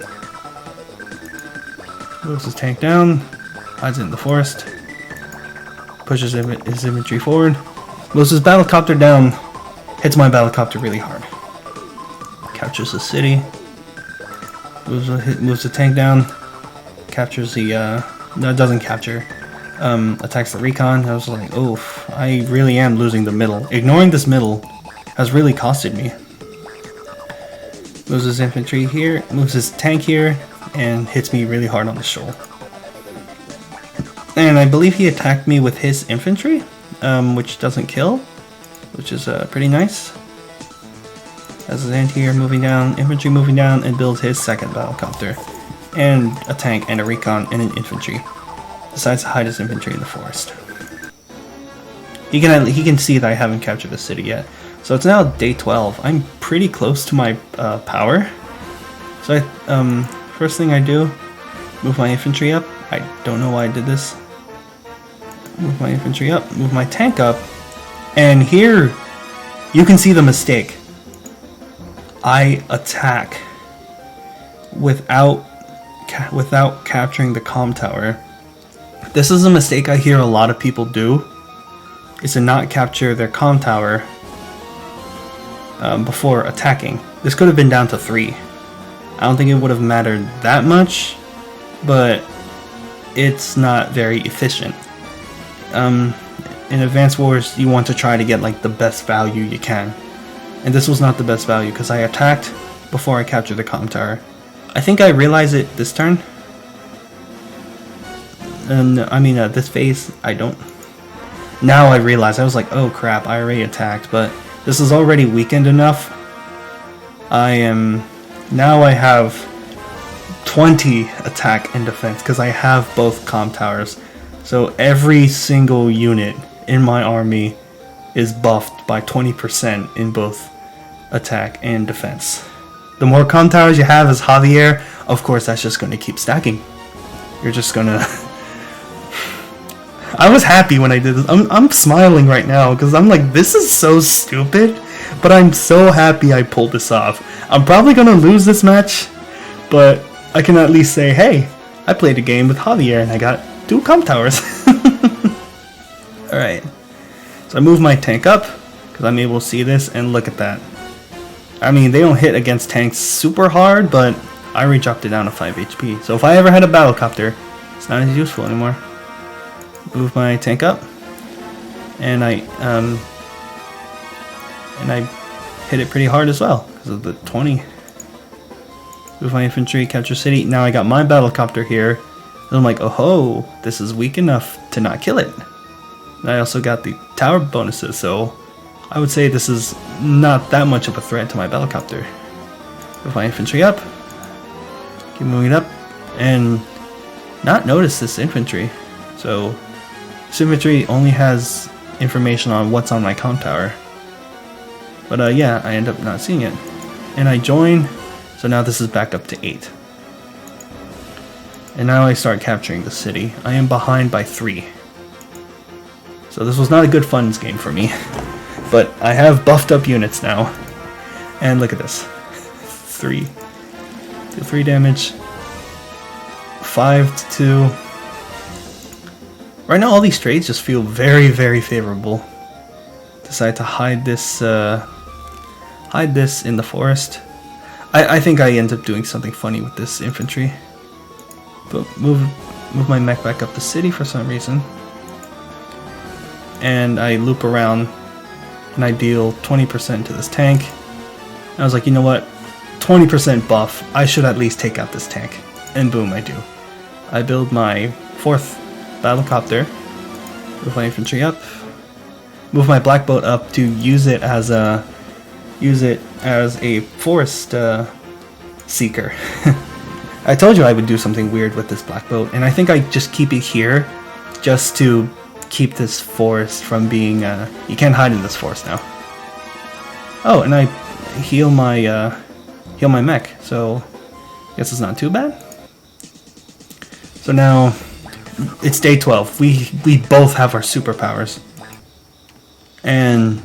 Moves his tank down, hides it in the forest, pushes his infantry forward, moves his battlecopter down, hits my battlecopter really hard. Captures the city, moves the tank down, captures the, no, it doesn't capture, attacks the recon. I was like, oof, I really am losing the middle. Ignoring this middle has really costed me. Moves his infantry here, moves his tank here, and hits me really hard on the shoal. And I believe he attacked me with his infantry, which doesn't kill, which is pretty nice. Has his anti-air moving down, infantry moving down, and builds his second battlecopter, and a tank, and a recon, and an infantry. Decides to hide his infantry in the forest. He can see that I haven't captured the city yet. So it's now day 12. I'm pretty close to my power. So first thing I do, move my infantry up. I don't know why I did this. Move my infantry up, move my tank up, and here you can see the mistake. I attack without capturing the comm tower. This is a mistake I hear a lot of people do, is to not capture their comm tower before attacking. This could have been down to 3. I don't think it would have mattered that much, but it's not very efficient. In Advanced Wars, you want to try to get like the best value you can, and this was not the best value because I attacked before I captured the comm tower. I think I realized it this turn. This phase, I don't. Now I realize, I was like, oh crap, I already attacked, but this is already weakened enough. Now I have 20 attack and defense because I have both comm towers. So every single unit in my army is buffed by 20% in both attack and defense. The more comm towers you have as Javier, of course that's just going to keep stacking. You're just going to... I was happy when I did this. I'm smiling right now because I'm like, this is so stupid, but I'm so happy I pulled this off. I'm probably going to lose this match, but I can at least say, hey, I played a game with Javier and I got 2 comm towers. Alright, so I move my tank up because I'm able to see this, and look at that. I mean, they don't hit against tanks super hard, but I already dropped it down to 5 HP. So if I ever had a battlecopter, it's not as useful anymore. Move my tank up, and I hit it pretty hard as well because of the 20. Move my infantry, capture city. Now I got my battlecopter here, and I'm like, oh ho, this is weak enough to not kill it. And I also got the tower bonuses, so I would say this is not that much of a threat to my battlecopter. Move my infantry up, keep moving up, and not notice this infantry. So this infantry only has information on what's on my comm tower. But yeah, I end up not seeing it. And I join, so now this is back up to 8. And now I start capturing the city. I am behind by 3. So this was not a good funds game for me. But I have buffed up units now. And look at this. 3. Do 3 damage. 5 to 2. Right now all these trades just feel very, very favorable. Decide to hide this in the forest. I think I end up doing something funny with this infantry. move my mech back up the city for some reason. And I loop around and I deal 20% to this tank. And I was like, you know what? 20% buff, I should at least take out this tank. And boom, I do. I build my 4th battlecopter, move my infantry up, move my black boat up to use it as a forest seeker. I told you I would do something weird with this black boat, and I think I just keep it here just to keep this forest from being you can't hide in this forest now. Oh, and I heal my mech, so I guess it's not too bad. So now it's day 12. We both have our superpowers, and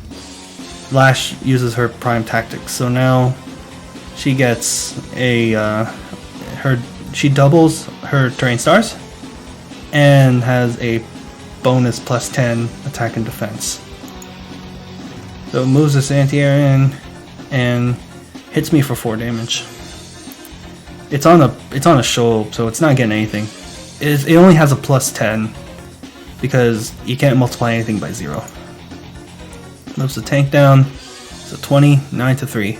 Lash uses her prime tactics. So now she gets she doubles her terrain stars and has a bonus +10 attack and defense. So it moves this anti-air in and hits me for 4 damage. It's on a show, so it's not getting anything. It only has a +10 because you can't multiply anything by 0. Moves the tank down. So 20, 9 to 3.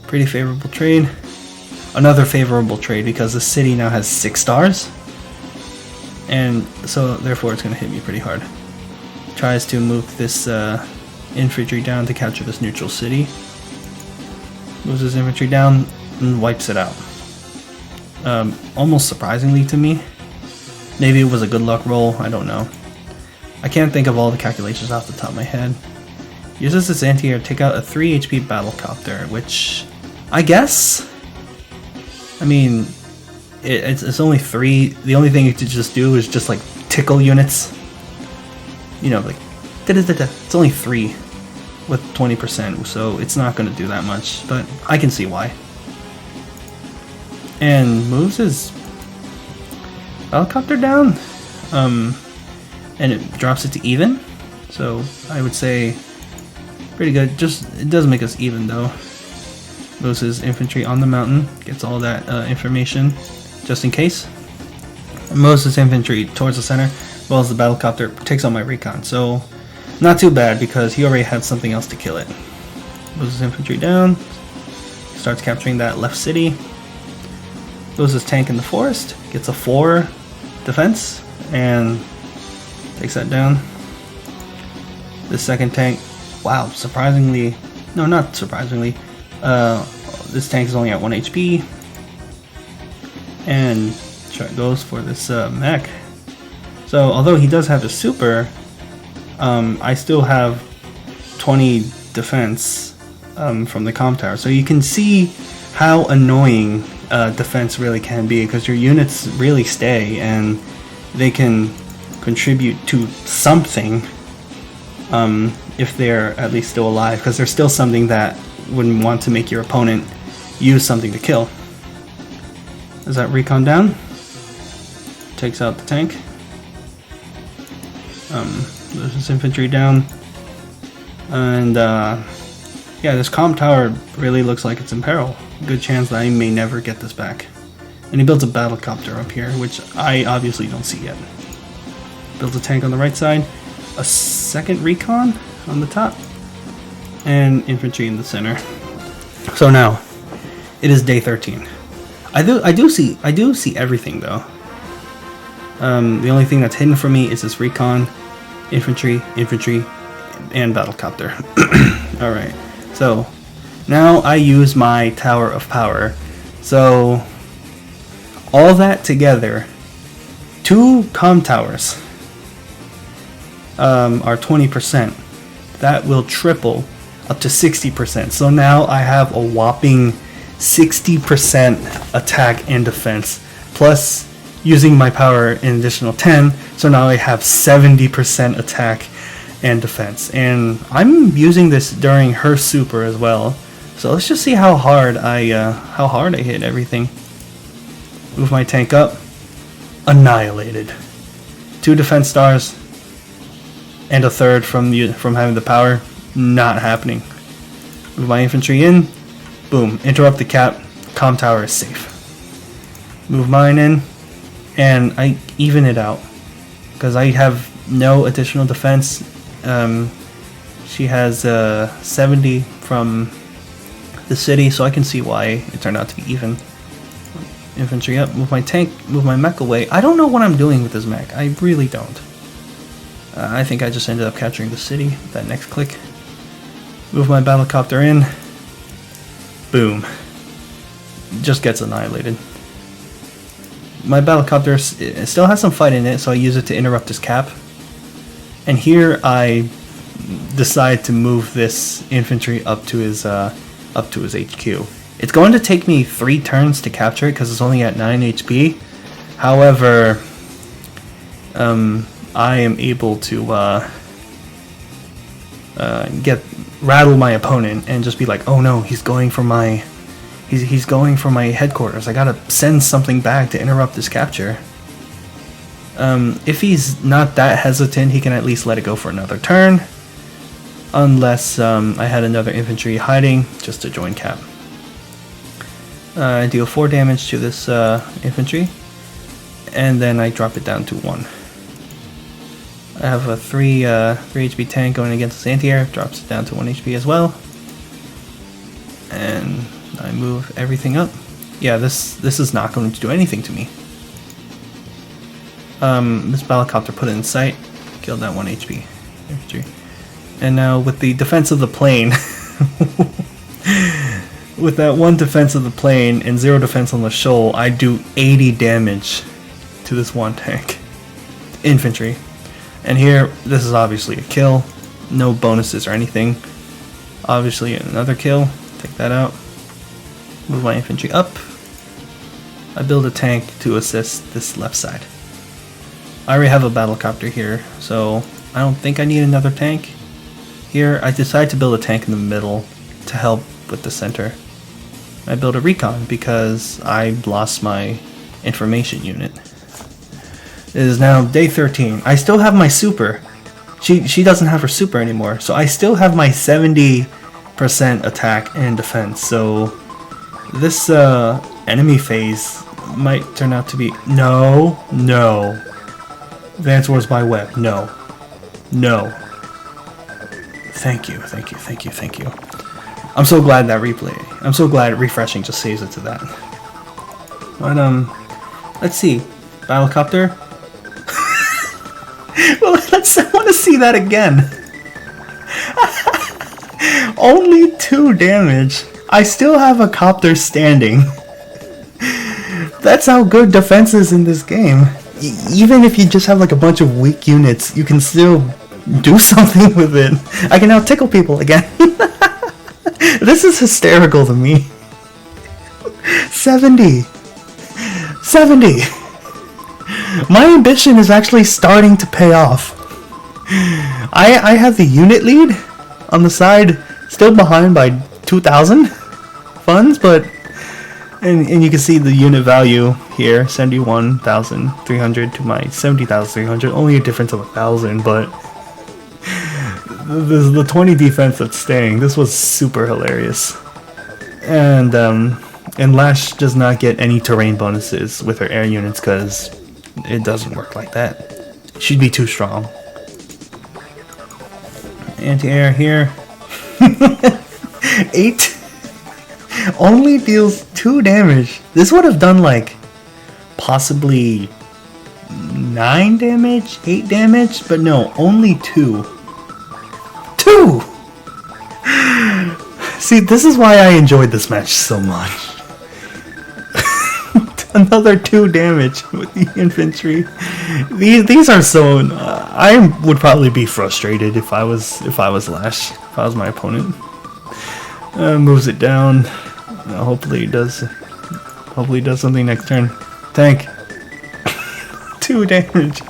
Pretty favorable trade. Another favorable trade because the city now has 6 stars. And so therefore it's going to hit me pretty hard. Tries to move this infantry down to capture this neutral city. Moves his infantry down and wipes it out. Almost surprisingly to me. Maybe it was a good luck roll, I don't know. I can't think of all the calculations off the top of my head. Uses this anti-air to take out a 3 HP battlecopter, which I guess, I mean, it's only 3. The only thing you could just do is just like tickle units. You know, like it's only 3 with 20%, so it's not going to do that much, but I can see why. And moves his helicopter down, and it drops it to even. So I would say pretty good. Just it does make us even though. Moves his infantry on the mountain, gets all that information just in case. And moves his infantry towards the center, as well as the battlecopter takes on my recon. So not too bad because he already had something else to kill it. Moves his infantry down, starts capturing that left city. Moves his tank in the forest, gets a 4 defense, and takes that down. The second tank, wow, surprisingly, no, not surprisingly, this tank is only at 1 HP, and goes for this mech. So although he does have a super, I still have 20 defense from the comm tower. So you can see how annoying defense really can be, because your units really stay and they can contribute to something if they're at least still alive, because there's still something that wouldn't want to make your opponent use something to kill. Is that recon down? Takes out the tank. There's his infantry down. And yeah, this comm tower really looks like it's in peril. Good chance that I may never get this back. And he builds a battlecopter up here, which I obviously don't see yet. Builds a tank on the right side, a second recon on the top, and infantry in the center. So now, it is day 13. I do see everything though. The only thing that's hidden for me is this recon, infantry, and battlecopter. All right. So now I use my Tower of Power. So all that together, 2 comm towers are 20%. That will triple up to 60%. So now I have a whopping 60% attack and defense, plus using my power an additional 10. So now I have 70% attack and defense, and I'm using this during her super as well. So let's just see how hard I hit everything. Move my tank up, annihilated. 2 defense stars, and a third from having the power, not happening. Move my infantry in, boom, interrupt the cap, comm tower is safe. Move mine in, and I even it out because I have no additional defense. She has 70 from the city, so I can see why it turned out to be even. Infantry up, move my tank, move my mech away. I don't know what I'm doing with this mech. I really don't. I think I just ended up capturing the city with that next click. Move my battlecopter in. Boom. Just gets annihilated. My battlecopter still has some fight in it, so I use it to interrupt his cap. And here I decide to move this infantry up to his HQ. It's going to take me 3 turns to capture it because it's only at 9 HP. However, I am able to rattle my opponent and just be like, oh no, he's going for my headquarters. I gotta send something back to interrupt this capture. If he's not that hesitant, he can at least let it go for another turn. Unless I had another infantry hiding just to join cap. I deal 4 damage to this infantry, and then I drop it down to 1. I have a 3 HP tank going against this anti-air, drops it down to 1 HP as well. And I move everything up. Yeah, this is not going to do anything to me. This battlecopter put it in sight, killed that 1 HP infantry. And now with the defense of the plane, with that 1 defense of the plane and 0 defense on the shoal, I do 80 damage to this 1 tank. Infantry. And here, this is obviously a kill. No bonuses or anything. Obviously another kill. Take that out. Move my infantry up. I build a tank to assist this left side. I already have a battlecopter here, so I don't think I need another tank. Here, I decide to build a tank in the middle to help with the center. I build a recon because I lost my information unit. It is now day 13. I still have my super. She doesn't have her super anymore, so I still have my 70% attack and defense. So this enemy phase might turn out to be no. Advance wars by web. No. Thank you. I'm so glad that replay. I'm so glad refreshing just saves it to that. But let's see. Battlecopter. Well, I want to see that again. Only 2 damage. I still have a copter standing. That's how good defense is in this game. Even if you just have like a bunch of weak units, you can still do something with it. I can now tickle people again. This is hysterical to me. 70. My ambition is actually starting to pay off. I have the unit lead on the side, still behind by 2,000 funds, but and you can see the unit value here, 71,300 to my 70,300, only a difference of 1,000, but the 20 defense that's staying, this was super hilarious. And Lash does not get any terrain bonuses with her air units because it doesn't work like that. She'd be too strong. Anti-air here. 8 only deals 2 damage. This would have done like possibly 9 damage, 8 damage, but no, only 2. 2! See, this is why I enjoyed this match so much. Another 2 damage with the infantry. These are so. I would probably be frustrated if I was Lash. If I was my opponent. Moves it down. Hopefully it does. Hopefully it does something next turn. Tank. 2 damage.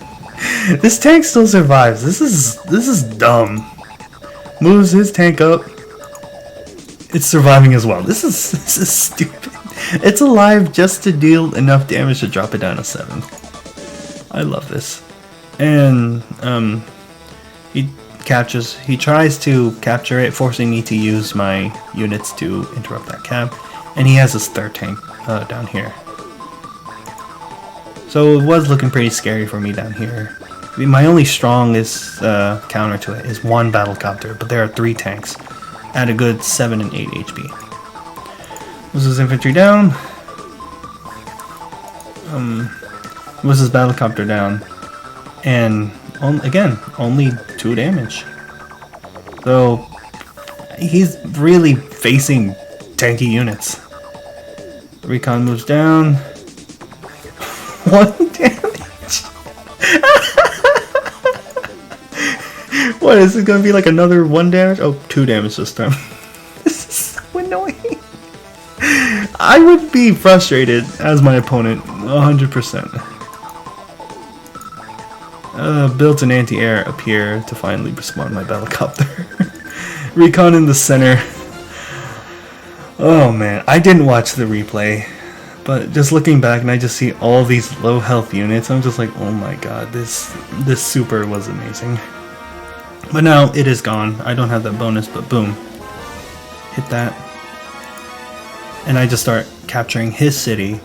This tank still survives. This is dumb. Moves his tank up. It's surviving as well. This is stupid. It's alive just to deal enough damage to drop it down to 7. I love this. And he tries to capture it, forcing me to use my units to interrupt that cap. And he has his 3rd tank down here. So it was looking pretty scary for me down here. I mean, my only strongest counter to it is one battlecopter, but there are 3 tanks at a good 7 and 8 HP. Moves his infantry down. Moves his battlecopter down. And again, only 2 damage. So he's really facing tanky units. Recon moves down. 1 damage. What is it gonna be, like another 1 damage? Oh, 2 damage this time. This is so annoying. I would be frustrated as my opponent, 100%. Built an anti-air up here to finally respawn my battlecopter. Recon in the center. Oh man, I didn't watch the replay, but just looking back and I just see all these low health units, I'm just like, oh my god, this super was amazing. But now it is gone. I don't have that bonus, but boom. Hit that. And I just start capturing his city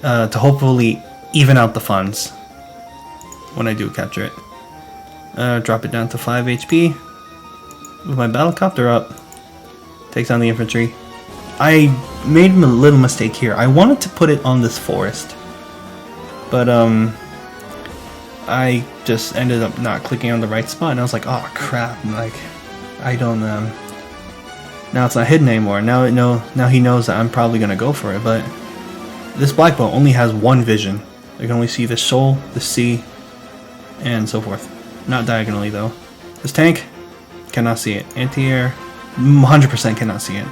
to hopefully even out the funds when I do capture it. Drop it down to 5 HP. Move my battlecopter up. Takes down the infantry. I made a little mistake here. I wanted to put it on this forest, but I just ended up not clicking on the right spot, and I was like, oh crap! Like, I don't now it's not hidden anymore. Now he knows that I'm probably gonna go for it. But this black bolt only has 1 vision. I can only see the shoal, the sea, and so forth. Not diagonally though. This tank cannot see it. Anti-air 100% cannot see it.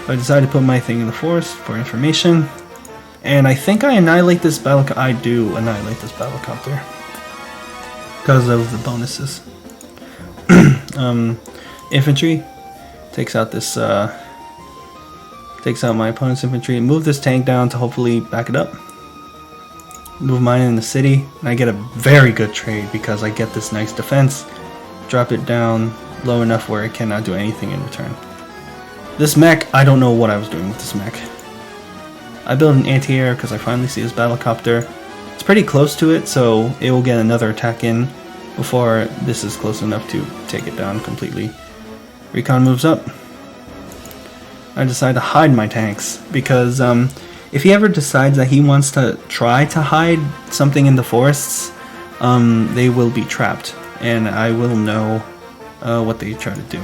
So I decided to put my thing in the forest for information. And I think I annihilate this battlecopter. I do annihilate this battlecopter because of the bonuses. Infantry takes out this takes out my opponent's infantry. Move this tank down to hopefully back it up. Move mine in the city, and I get a very good trade because I get this nice defense. Drop it down low enough where it cannot do anything in return. This mech, I don't know what I was doing with this mech. I built an anti-air because I finally see his battlecopter. It's pretty close to it, so it will get another attack in before this is close enough to take it down completely. Recon moves up. I decide to hide my tanks because if he ever decides that he wants to try to hide something in the forests, they will be trapped, and I will know what they try to do.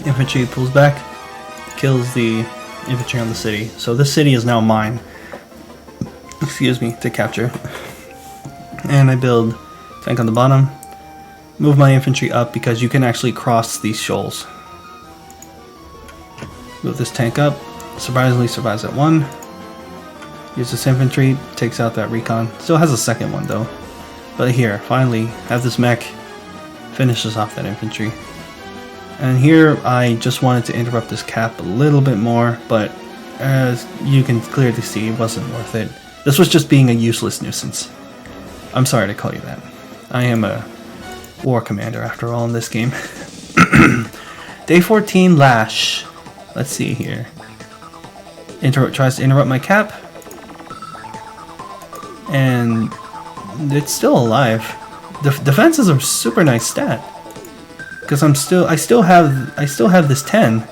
Infantry pulls back, kills the infantry on the city. So this city is now mine, excuse me, to capture. And I build tank on the bottom, move my infantry up because you can actually cross these shoals. Move this tank up, surprisingly survives at 1. Use this infantry, takes out that recon. Still has a second one though. But here, finally, have this mech, finishes off that infantry. And here I just wanted to interrupt this cap a little bit more, but as you can clearly see, it wasn't worth it. This was just being a useless nuisance. I'm sorry to call you that. I am a war commander after all in this game. Day 14, Lash. Let's see here. Tries to interrupt my cap. And it's still alive. The defense is a super nice stat. Because I still have this 10,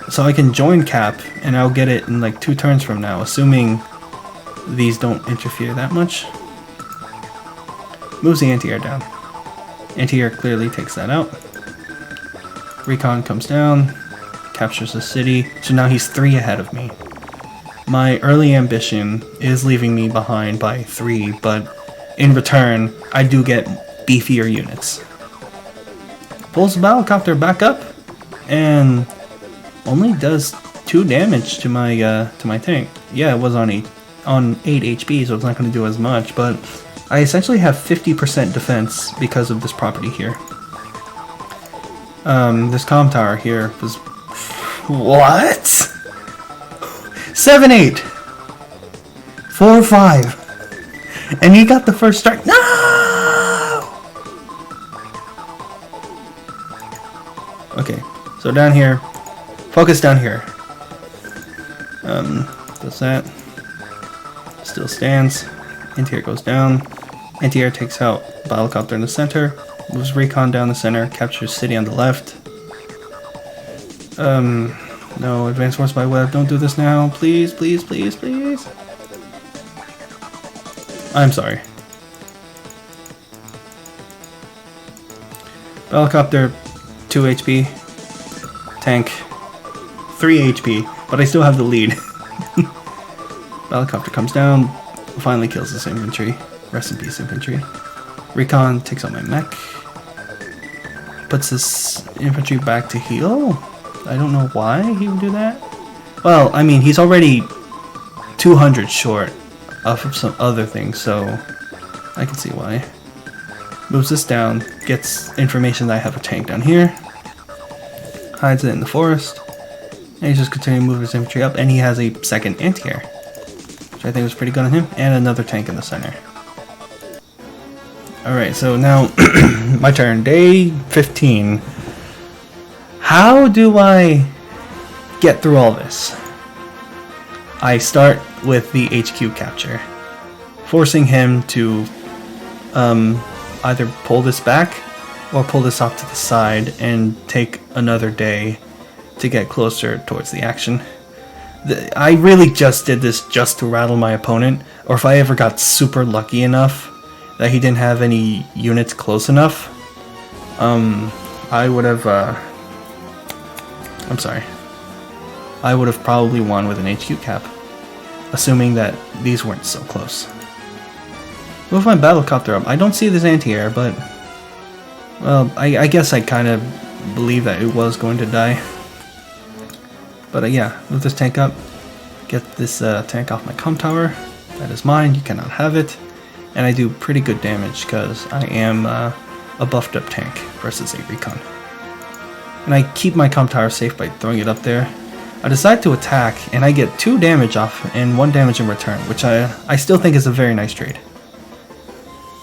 so I can join cap, and I'll get it in like 2 turns from now, assuming these don't interfere that much. Moves the anti-air down. Anti-air clearly takes that out. Recon comes down, captures the city, so now he's 3 ahead of me. My early ambition is leaving me behind by 3, but in return, I do get beefier units. Pulls the battlecopter back up and only does 2 damage to my tank. Yeah, it was on 8 HP, so it's not going to do as much, but I essentially have 50% defense because of this property here. This comm tower here was what? 7-8, 4-5, and he got the first strike. No! Okay, so down here, focus down here. Does that. Still stands. Anti-air goes down. Anti-air takes out Battlecopter in the center. Moves recon down the center. Captures city on the left. No, advanced force by web. Don't do this now. Please, please, please, please. I'm sorry. Battlecopter, 2 HP. Tank, 3 HP. But I still have the lead. Battlecopter comes down. Finally kills this infantry. Rest in peace, infantry. Recon takes out my mech. Puts this infantry back to heal. I don't know why he would do that. Well, I mean, he's already 200 short of some other things, so I can see why. Moves this down, gets information that I have a tank down here. Hides it in the forest. And he's just continuing to move his infantry up, and he has a second anti-air, which I think was pretty good on him, and another tank in the center. Alright, so now my turn. Day 15. How do I get through all this? I start with the HQ capture, forcing him to either pull this back or pull this off to the side and take another day to get closer towards the action. I really just did this just to rattle my opponent, or if I ever got super lucky enough that he didn't have any units close enough, I would have, I would have probably won with an HQ cap, assuming that these weren't so close. Move my Battlecopter up. I don't see this anti-air, but, well, I guess I kind of believe that it was going to die. But yeah, move this tank up, get this tank off my comm tower. That is mine, you cannot have it. And I do pretty good damage because I am a buffed up tank versus a recon. And I keep my comm tower safe by throwing it up there. I decide to attack and I get 2 damage off and 1 damage in return, which I still think is a very nice trade.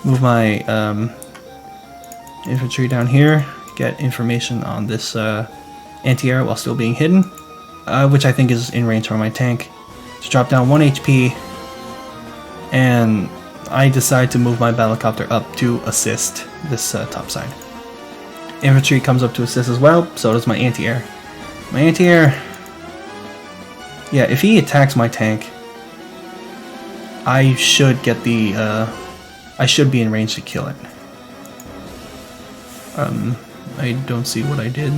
Move my infantry down here, get information on this anti-air while still being hidden, which I think is in range for my tank. Just drop down 1 HP, and I decide to move my Battlecopter up to assist this top side. Infantry comes up to assist as well, so does my anti-air. My anti-air, yeah, if he attacks my tank, I should get the, I should be in range to kill it. I don't see what I did.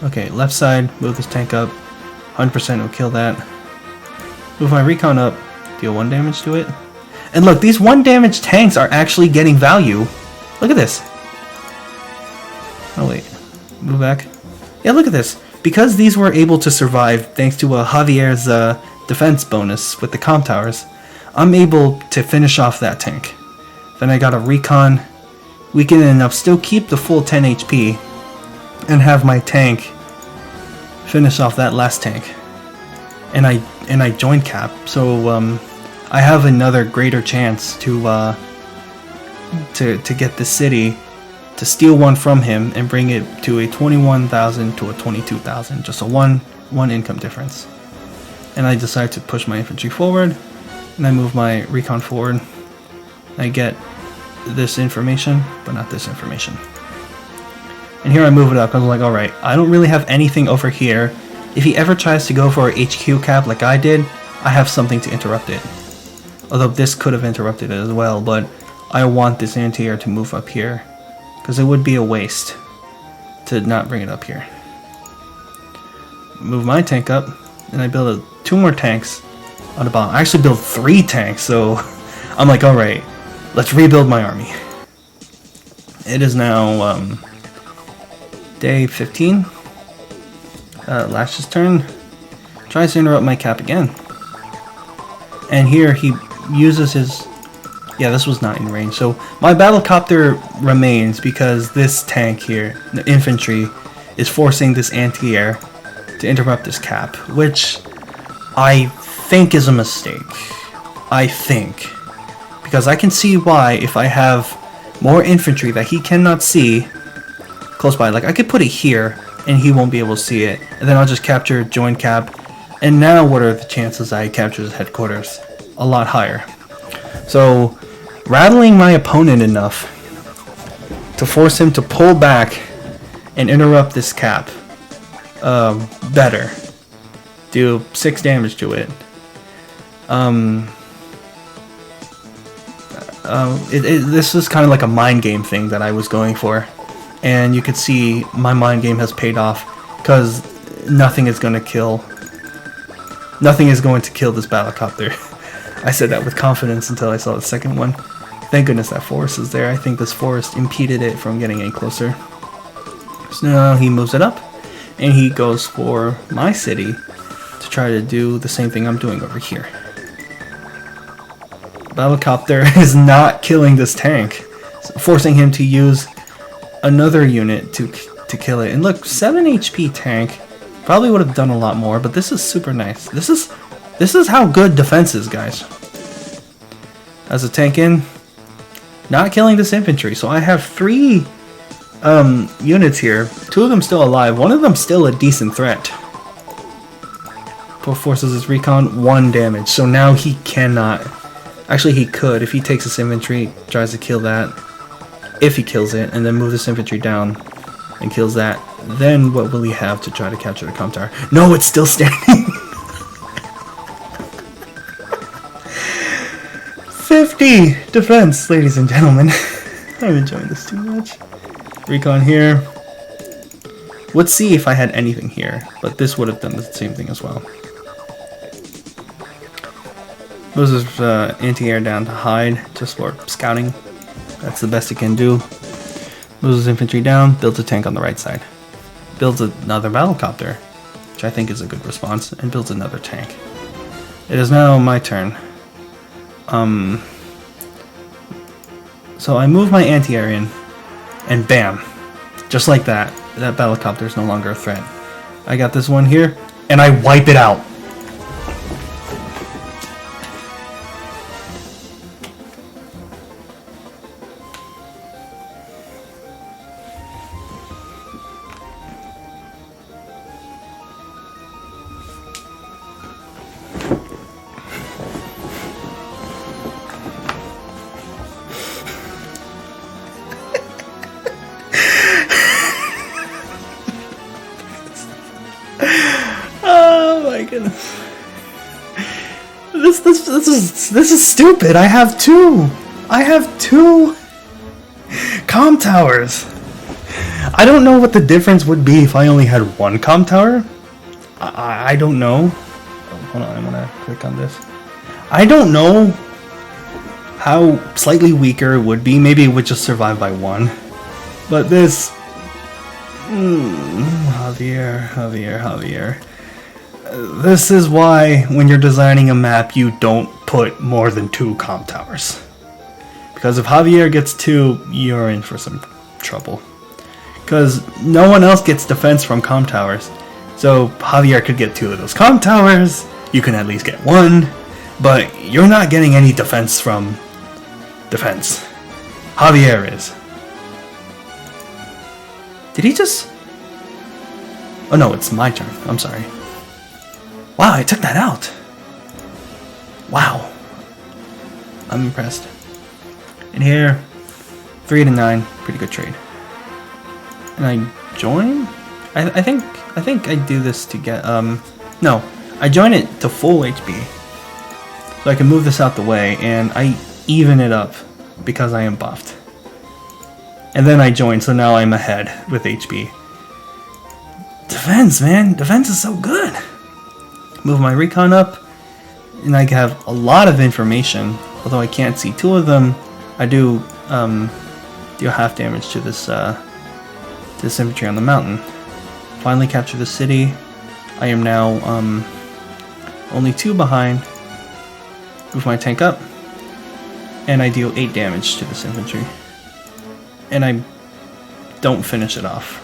Okay, left side, move this tank up. 100% will kill that. Move my recon up, deal 1 damage to it. And look, these 1 damage tanks are actually getting value. Look at this. Oh wait, move back. Yeah, look at this. Because these were able to survive thanks to Javier's defense bonus with the comm towers, I'm able to finish off that tank. Then I got a recon, weaken it enough, still keep the full 10 HP, and have my tank finish off that last tank. And I joined cap, so I have another greater chance to get the city, to steal 1 from him and bring it to a 21,000 to a 22,000, just a one income difference. And I decide to push my infantry forward, and I move my recon forward. I get this information, but not this information. And here I move it up because I'm like, alright, I don't really have anything over here. If he ever tries to go for a HQ cap like I did, I have something to interrupt it. Although this could have interrupted it as well, but I want this anti-air to move up here, because it would be a waste to not bring it up here. Move my tank up, and I build 2 more tanks on the bottom. I actually built 3 tanks, so I'm like, alright, let's rebuild my army. It is now day 15. Lash's turn. Tries to interrupt my cap again. And here he uses his... Yeah, this was not in range. So my Battlecopter remains because this tank here, the infantry, is forcing this anti-air to interrupt this cap, which I think is a mistake. I think. Because I can see why if I have more infantry that he cannot see close by. Like, I could put it here and he won't be able to see it. And then I'll just capture, join cap. And now what are the chances I capture his headquarters? a lot higher. So rattling my opponent enough to force him to pull back and interrupt this cap better. Do 6 damage to it. This is kind of like a mind game thing that I was going for, and you could see my mind game has paid off, because nothing is going to kill this battlecopter. I said that with confidence until I saw the second one. Thank goodness that forest is there. I think this forest impeded it from getting any closer. So now he moves it up, and he goes for my city to try to do the same thing I'm doing over here. Battlecopter is not killing this tank, forcing him to use another unit to kill it. And look, 7 HP tank probably would have done a lot more, but this is super nice. This is how good defense is, guys. As a tank in, not killing this infantry. So I have 3 units here. 2 of them still alive. 1 of them still a decent threat. Forces his recon, 1 damage. So now he cannot. Actually, he could if he takes this infantry, tries to kill that. If he kills it, and then move this infantry down and kills that, then what will he have to try to capture the comm tower? No, it's still standing. 50 defense, ladies and gentlemen. I'm enjoying this too much. Recon here. Let's see if I had anything here, but this would have done the same thing as well. Moves his anti-air down to hide, just for scouting. That's the best he can do. Moves his infantry down, builds a tank on the right side. Builds another battlecopter, which I think is a good response, and builds another tank. It is now my turn. So I move my anti-air in, and bam, just like that, that battlecopter is no longer a threat. I got this one here, and I wipe it out. This is stupid. I have 2 comm towers. I don't know what the difference would be if I only had 1 comm tower. I don't know. Oh, hold on, I'm gonna click on this. I don't know how slightly weaker it would be. Maybe it would just survive by 1. But this, Javier. This is why when you're designing a map you don't put more than 2 comm towers. Because if Javier gets 2, you're in for some trouble. Because no one else gets defense from comm towers. So Javier could get 2 of those comm towers, you can at least get 1, but you're not getting any defense from defense. Javier is. Did he just... Oh no, it's my turn. I'm sorry. Wow, I took that out. Wow. I'm impressed. And here, 3 to 9, pretty good trade. And I join? I think I do this to get, no. I join it to full HP. So I can move this out the way, and I even it up because I am buffed. And then I join, so now I'm ahead with HP. Defense, man. Defense is so good. Move my recon up, and I have a lot of information. Although I can't see 2 of them, I do deal half damage to this infantry on the mountain. Finally capture the city. I am now only 2 behind. Move my tank up, and I deal 8 damage to this infantry. And I don't finish it off.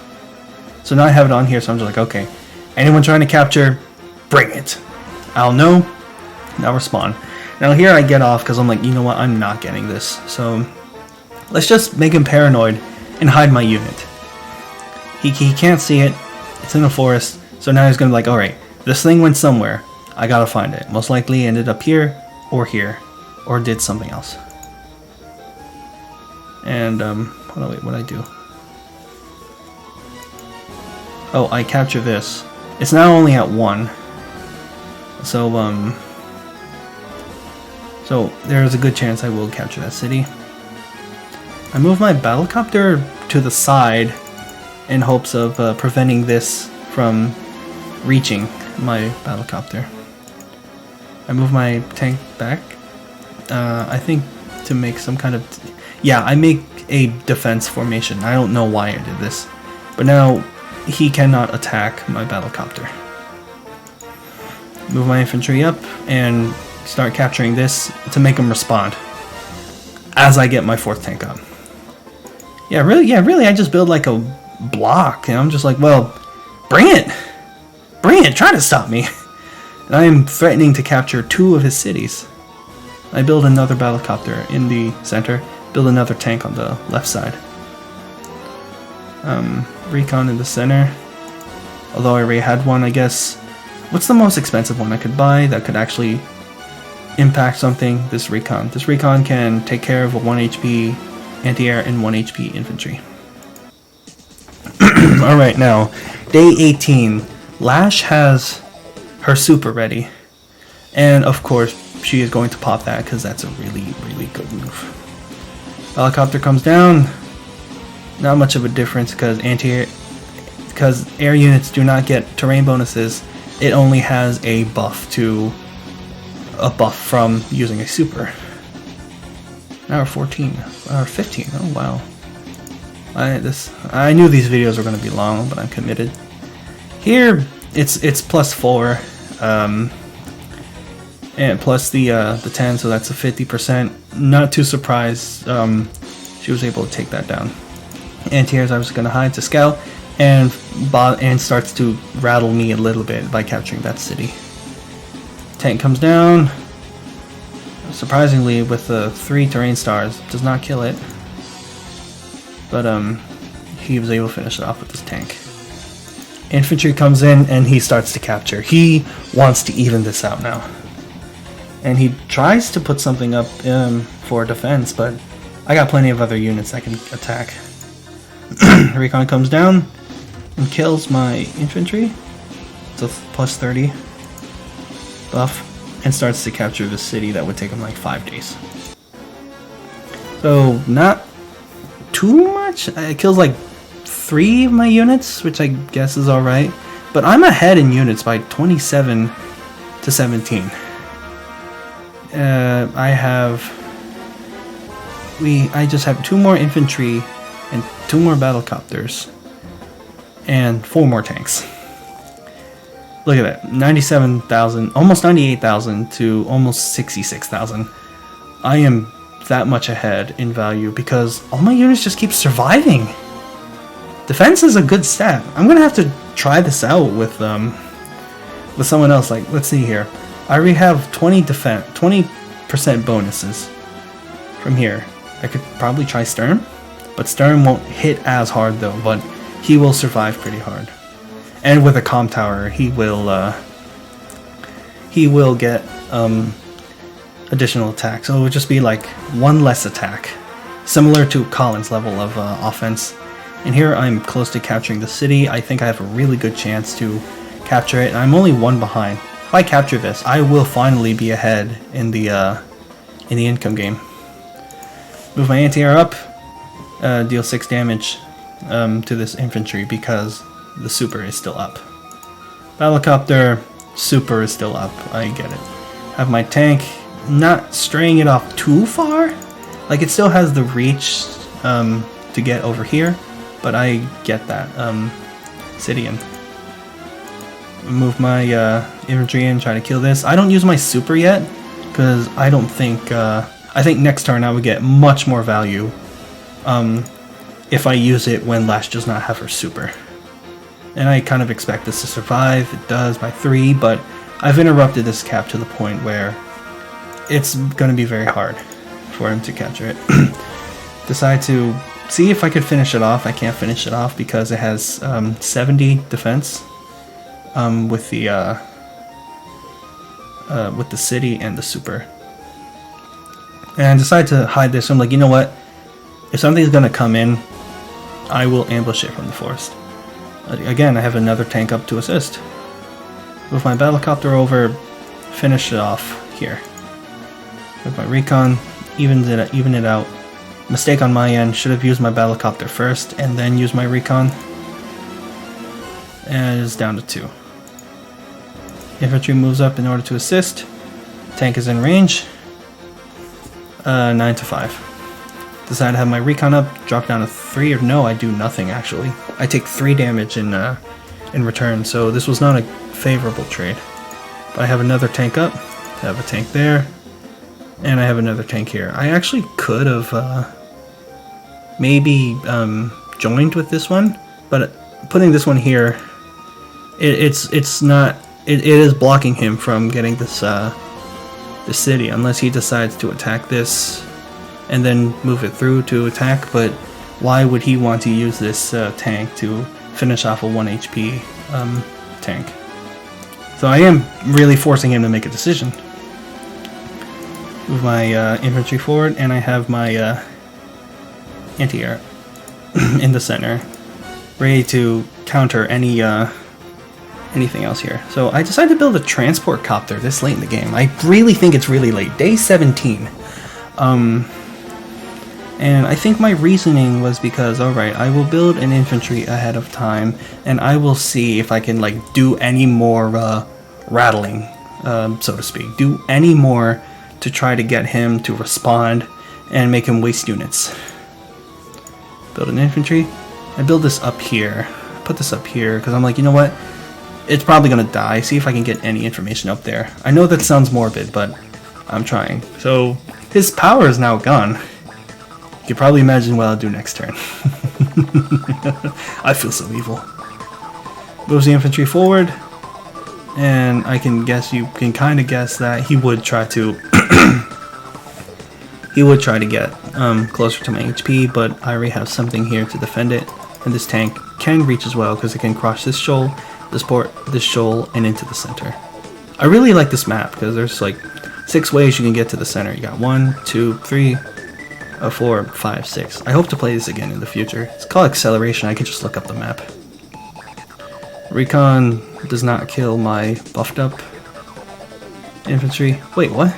So now I have it on here, so I'm just like, okay, anyone trying to capture, bring it. I'll know, and I'll respond. Now here I get off because I'm like, you know what, I'm not getting this. So let's just make him paranoid and hide my unit. He can't see it. It's in the forest. So now he's going to be like, alright, this thing went somewhere. I gotta find it. Most likely ended up here or here, or did something else. And hold on, wait, what did I do? Oh, I capture this. It's now only at 1. So so there's a good chance I will capture that city. I move my battlecopter to the side in hopes of preventing this from reaching my battlecopter. I move my tank back. I think to make some kind of... Yeah, I make a defense formation. I don't know why I did this. But now he cannot attack my battlecopter. Move my infantry up and start capturing this to make him respond as I get my 4th tank up. Yeah, really, I just build like a block, and I'm just like, well, bring it, try to stop me. And I am threatening to capture 2 of his cities. I build another battlecopter in the center, build another tank on the left side. Recon in the center, although I already had one, I guess. What's the most expensive one I could buy that could actually impact something? This recon. This recon can take care of a 1 HP anti-air and 1 HP infantry. Alright, now, day 18. Lash has her super ready. And of course, she is going to pop that because that's a really, really good move. Helicopter comes down. Not much of a difference because air units do not get terrain bonuses. It only has a buff from using a super. Now we're 14, or 15. Oh wow! I knew these videos were going to be long, but I'm committed. Here it's +4, and plus the 10, so that's a 50%. Not too surprised. She was able to take that down. Anti-airs I was going to hide to scout, and starts to rattle me a little bit by capturing that city. Tank comes down. Surprisingly, with the 3 terrain stars, does not kill it. But he was able to finish it off with his tank. Infantry comes in and he starts to capture. He wants to even this out now. And he tries to put something up for defense, but I got plenty of other units that can attack. Recon comes down and kills my infantry. It's a +30 buff. And starts to capture the city that would take him like 5 days. So not too much. It kills like 3 of my units, which I guess is alright. But I'm ahead in units by 27 to 17. I just have 2 more infantry and 2 more battlecopters and 4 more tanks. Look at that, 97,000, almost 98,000 to almost 66,000. I am that much ahead in value because all my units just keep surviving. Defense is a good stat. I'm gonna have to try this out with someone else. Like, let's see here. I already have 20% bonuses from here. I could probably try Stern, but Stern won't hit as hard though. But he will survive pretty hard. And with a comm tower, he will get additional attack. So it would just be like 1 less attack, similar to Colin's level of offense. And here I'm close to capturing the city. I think I have a really good chance to capture it. And I'm only 1 behind. If I capture this, I will finally be ahead in the income game. Move my anti-air up. Deal 6 damage to this infantry because the super is still up. Battlecopter, super is still up. I get it. Have my tank not straying it off too far. Like, it still has the reach to get over here, but I get that. City in. Move my infantry in, try to kill this. I don't use my super yet because I don't think. I think next turn I would get much more value if I use it when Lash does not have her super. And I kind of expect this to survive. It does by 3, but I've interrupted this cap to the point where it's going to be very hard for him to capture it. Decide to see if I could finish it off. I can't finish it off because it has 70 defense with the city and the super. And I decided to hide this. I'm like, you know what? If something's gonna come in, I will ambush it from the forest. Again, I have another tank up to assist. Move my battlecopter over, finish it off here. With my recon, even it out. Mistake on my end, should have used my battlecopter first and then used my recon. And it's down to 2. Infantry moves up in order to assist. Tank is in range. 9 to 5. Decide to have my recon up, drop down to 3, or no, I do nothing actually. I take 3 damage in return, so this was not a favorable trade. But I have another tank up, I have a tank there, and I have another tank here. I actually could have maybe joined with this one, but putting this one here, it is blocking him from getting this this city, unless he decides to attack this and then move it through to attack. But why would he want to use this tank to finish off a 1 HP tank? So I am really forcing him to make a decision. Move my infantry forward, and I have my anti-air in the center, ready to counter any anything else here. So I decided to build a transport copter this late in the game. I really think it's really late, day 17. And I think my reasoning was because, alright, I will build an infantry ahead of time, and I will see if I can like do any more rattling, so to speak. Do any more to try to get him to respond and make him waste units. Build an infantry. I build this up here. Put this up here because I'm like, you know what? It's probably going to die. See if I can get any information up there. I know that sounds morbid, but I'm trying. So his power is now gone. You can probably imagine what I'll do next turn. I feel so evil. Moves the infantry forward, and I can guess, you can kind of guess that he would try to he would try to get closer to my HP, but I already have something here to defend it, and this tank can reach as well because it can cross this shoal, this shoal, and into the center. I really like this map because there's like 6 ways you can get to the center. You got 1, 2, 3, 4, 5, 6. I hope to play this again in the future. It's called Acceleration. I can just look up the map. Recon does not kill my buffed up infantry. Wait, what?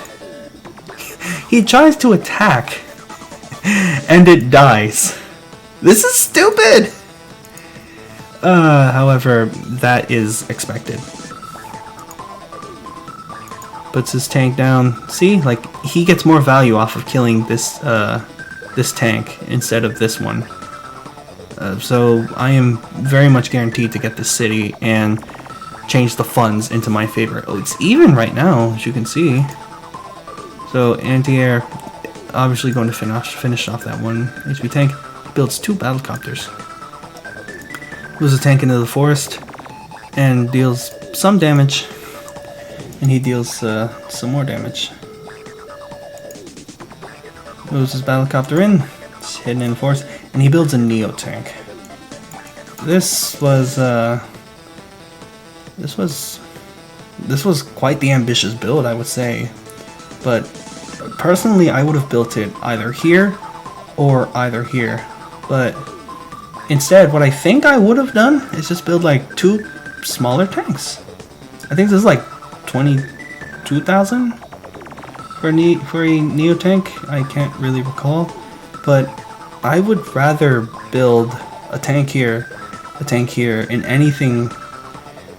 He tries to attack and it dies. This is stupid! However, that is expected. Puts his tank down. See, like, he gets more value off of killing this this tank instead of this one. So I am very much guaranteed to get this city and change the funds into my favor. Oh, it's even right now, as you can see. So anti-air, obviously going to finish off that 1 HP tank. Builds 2 battlecopters. Moves a tank into the forest and deals some damage. And he deals some more damage. Moves his battlecopter in. It's hidden in the forest, and he builds a Neo tank. This was quite the ambitious build, I would say. But personally, I would have built it either here or either here. But instead, what I think I would have done is just build like 2 smaller tanks. I think this is like 22,000 for a Neo tank. I can't really recall, but I would rather build a tank here, and anything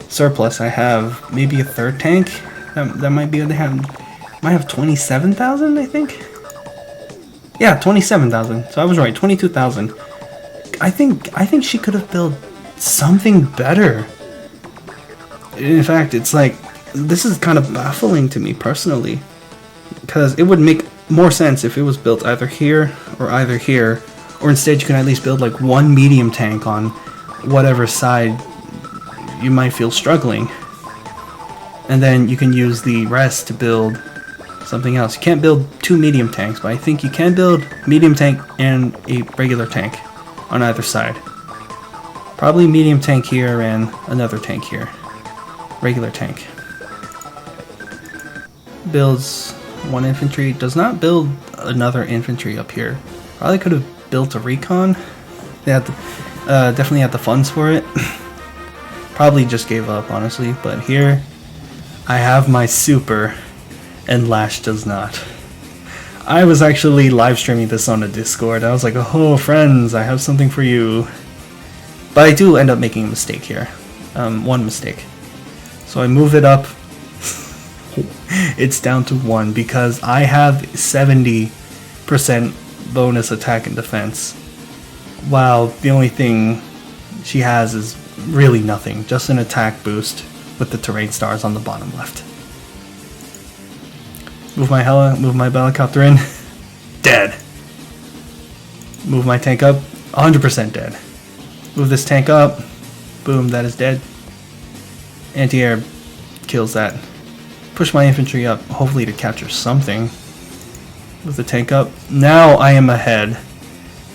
surplus I have, maybe a 3rd tank that might be able to have. Might have 27,000, I think. Yeah, 27,000. So I was right, 22,000. I think she could have built something better. In fact, it's like, this is kind of baffling to me personally, because it would make more sense if it was built either here, or instead you can at least build like 1 medium tank on whatever side you might feel struggling, and then you can use the rest to build something else. You can't build 2 medium tanks, but I think you can build medium tank and a regular tank on either side. Probably medium tank here and another tank here. Regular tank. Builds 1 infantry. Does not build another infantry up here. Probably could have built a recon. They had definitely had the funds for it. Probably just gave up, honestly. But here, I have my super, and Lash does not. I was actually live streaming this on the Discord. I was like, oh, friends, I have something for you. But I do end up making a mistake here. One mistake. So I move it up. It's down to 1 because I have 70% bonus attack and defense. Wow, the only thing she has is really nothing. Just an attack boost with the terrain stars on the bottom left. Move my helicopter in. Dead. Move my tank up. 100% dead. Move this tank up. Boom, that is dead. Anti-air kills that. Push my infantry up, hopefully to capture something. Move the tank up. Now I am ahead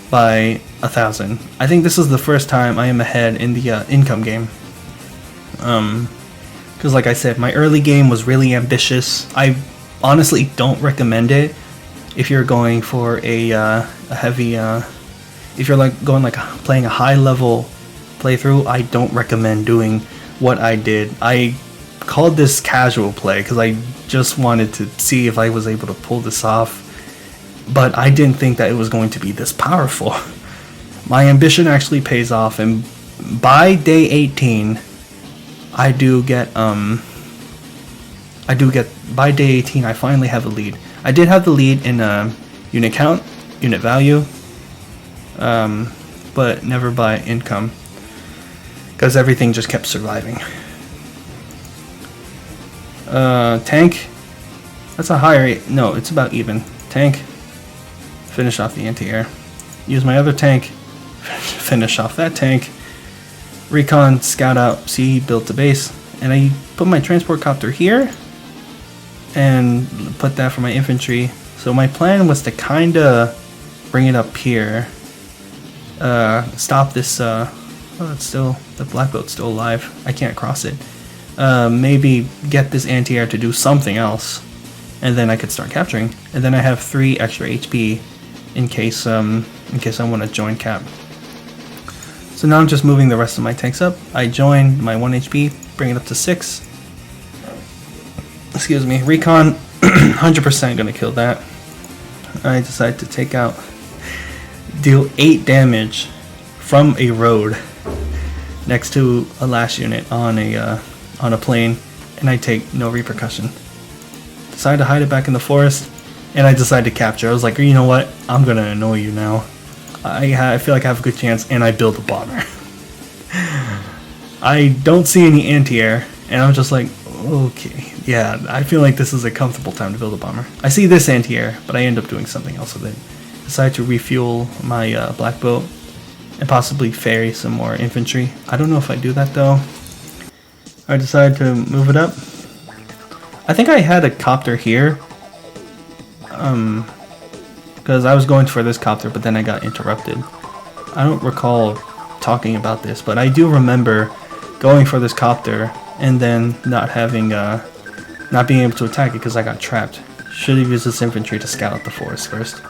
by 1,000. I think this is the first time I am ahead in the income game. Because like I said, my early game was really ambitious. I honestly don't recommend it if you're going for a heavy, if you're like going like playing a high level playthrough. I don't recommend doing what I did. I called this casual play because I just wanted to see if I was able to pull this off, but I didn't think that it was going to be this powerful. My ambition actually pays off, and by day 18 I do get by day 18 I finally have a lead. I did have the lead in unit count, unit value, but never by income, because everything just kept surviving. Tank, that's a high rate. No, it's about even. Tank, finish off the anti-air. Use my other tank, finish off that tank. Recon, scout out, see, built a base. And I put my transport copter here and put that for my infantry. So my plan was to kinda bring it up here. Stop this, oh, it's still, the black boat's still alive. I can't cross it. Maybe get this anti-air to do something else, and then I could start capturing. And then I have 3 extra HP in case I want to join cap. So now I'm just moving the rest of my tanks up. I join my 1 HP, bring it up to 6. Excuse me, recon, 100% gonna kill that. I decide to take out, deal 8 damage from a road next to a Lash unit on a plane, and I take no repercussion. Decide to hide it back in the forest, and I decide to capture. I was like, you know what? I'm gonna annoy you now. I feel like I have a good chance, and I build a bomber. I don't see any anti-air, and I'm just like, okay, yeah, I feel like this is a comfortable time to build a bomber. I see this anti-air, but I end up doing something else with it. Decide to refuel my black boat and possibly ferry some more infantry. I don't know if I do that though. I decide to move it up. I think I had a copter here, because I was going for this copter, but then I got interrupted. I don't recall talking about this, but I do remember going for this copter and then not being able to attack it because I got trapped. Should have used this infantry to scout out the forest first.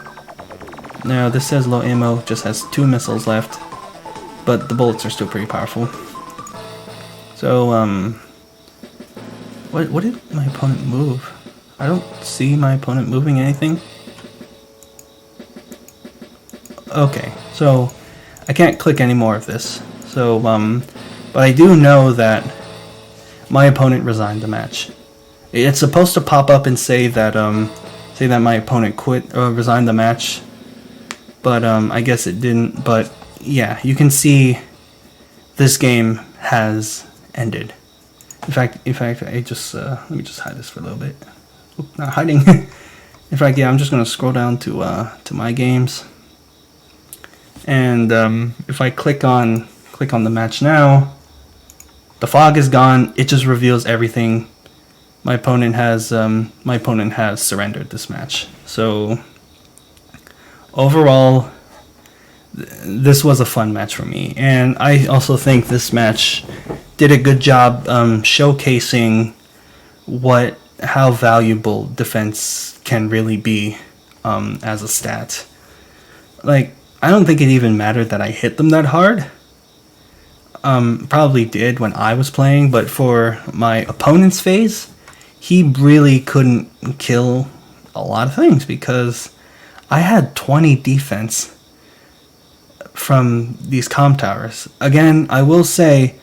Now this says low ammo, just has 2 missiles left, but the bullets are still pretty powerful. So what did my opponent move? I don't see my opponent moving anything. Okay, so I can't click any more of this. So but I do know that my opponent resigned the match. It's supposed to pop up and say that my opponent quit or resigned the match, but I guess it didn't. But yeah, you can see this game has ended. In fact, I just let me just hide this for a little bit. Oop, not hiding. In fact, yeah, I'm just gonna scroll down to my games, and if I click on the match now, the fog is gone. It just reveals everything. My opponent has surrendered this match. So overall, this was a fun match for me, and I also think this match did a good job showcasing how valuable defense can really be as a stat. Like, I don't think it even mattered that I hit them that hard. Probably did when I was playing, but for my opponent's phase, he really couldn't kill a lot of things because I had 20 defense from these comm towers. Again, I will say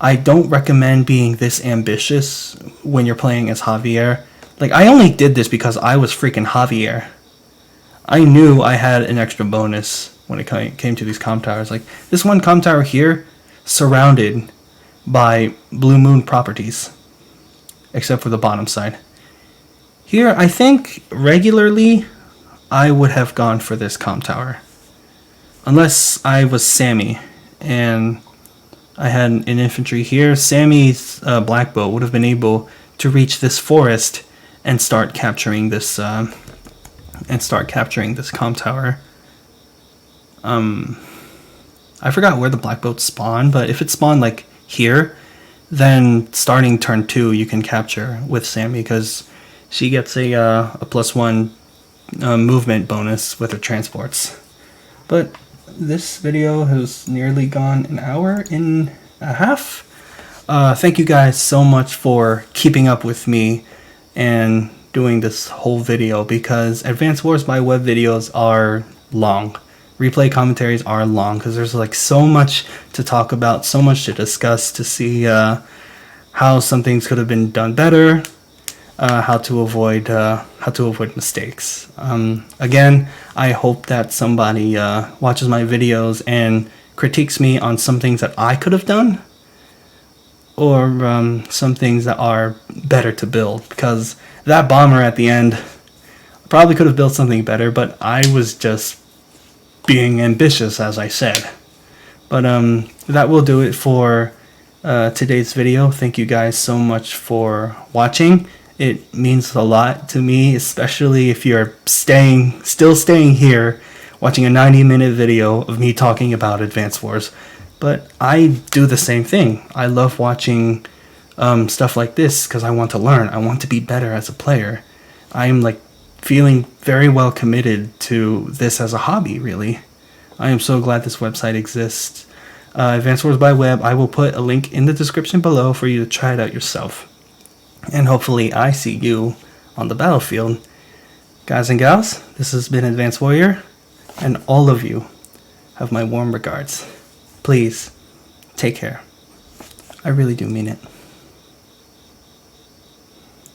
I don't recommend being this ambitious when you're playing as Javier. Like, I only did this because I was freaking Javier. I knew I had an extra bonus when it came to these comm towers. Like, this one comm tower here, surrounded by blue moon properties, except for the bottom side. Here, I think regularly I would have gone for this comm tower. Unless I was Sammy and I had an infantry here. Sammy's black bow would have been able to reach this forest and start capturing this comm tower. I forgot where the black boats spawn, but if it spawned like here, then starting turn 2 you can capture with Sammy because she gets a +1 movement bonus with her transports. But this video has nearly gone an hour and a half. Thank you guys so much for keeping up with me and doing this whole video, because Advanced Wars by Web videos are long. Replay commentaries are long because there's like so much to talk about, so much to discuss, to see how some things could have been done better, how to avoid mistakes. Again, I hope that somebody watches my videos and critiques me on some things that I could have done, or some things that are better to build, because that bomber at the end probably could have built something better, but I was just being ambitious, as I said. But that will do it for today's video. Thank you guys so much for watching. It means a lot to me, especially if you're still staying here watching a 90-minute video of me talking about Advanced Wars. But I do the same thing. I love watching stuff like this because I want to learn. I want to be better as a player. I'm like feeling very well committed to this as a hobby, really. I am so glad this website exists. Advanced Wars by Web, I will put a link in the description below for you to try it out yourself. And hopefully I see you on the battlefield. Guys and gals, this has been Advanced Warrior, and all of you have my warm regards. Please, take care. I really do mean it.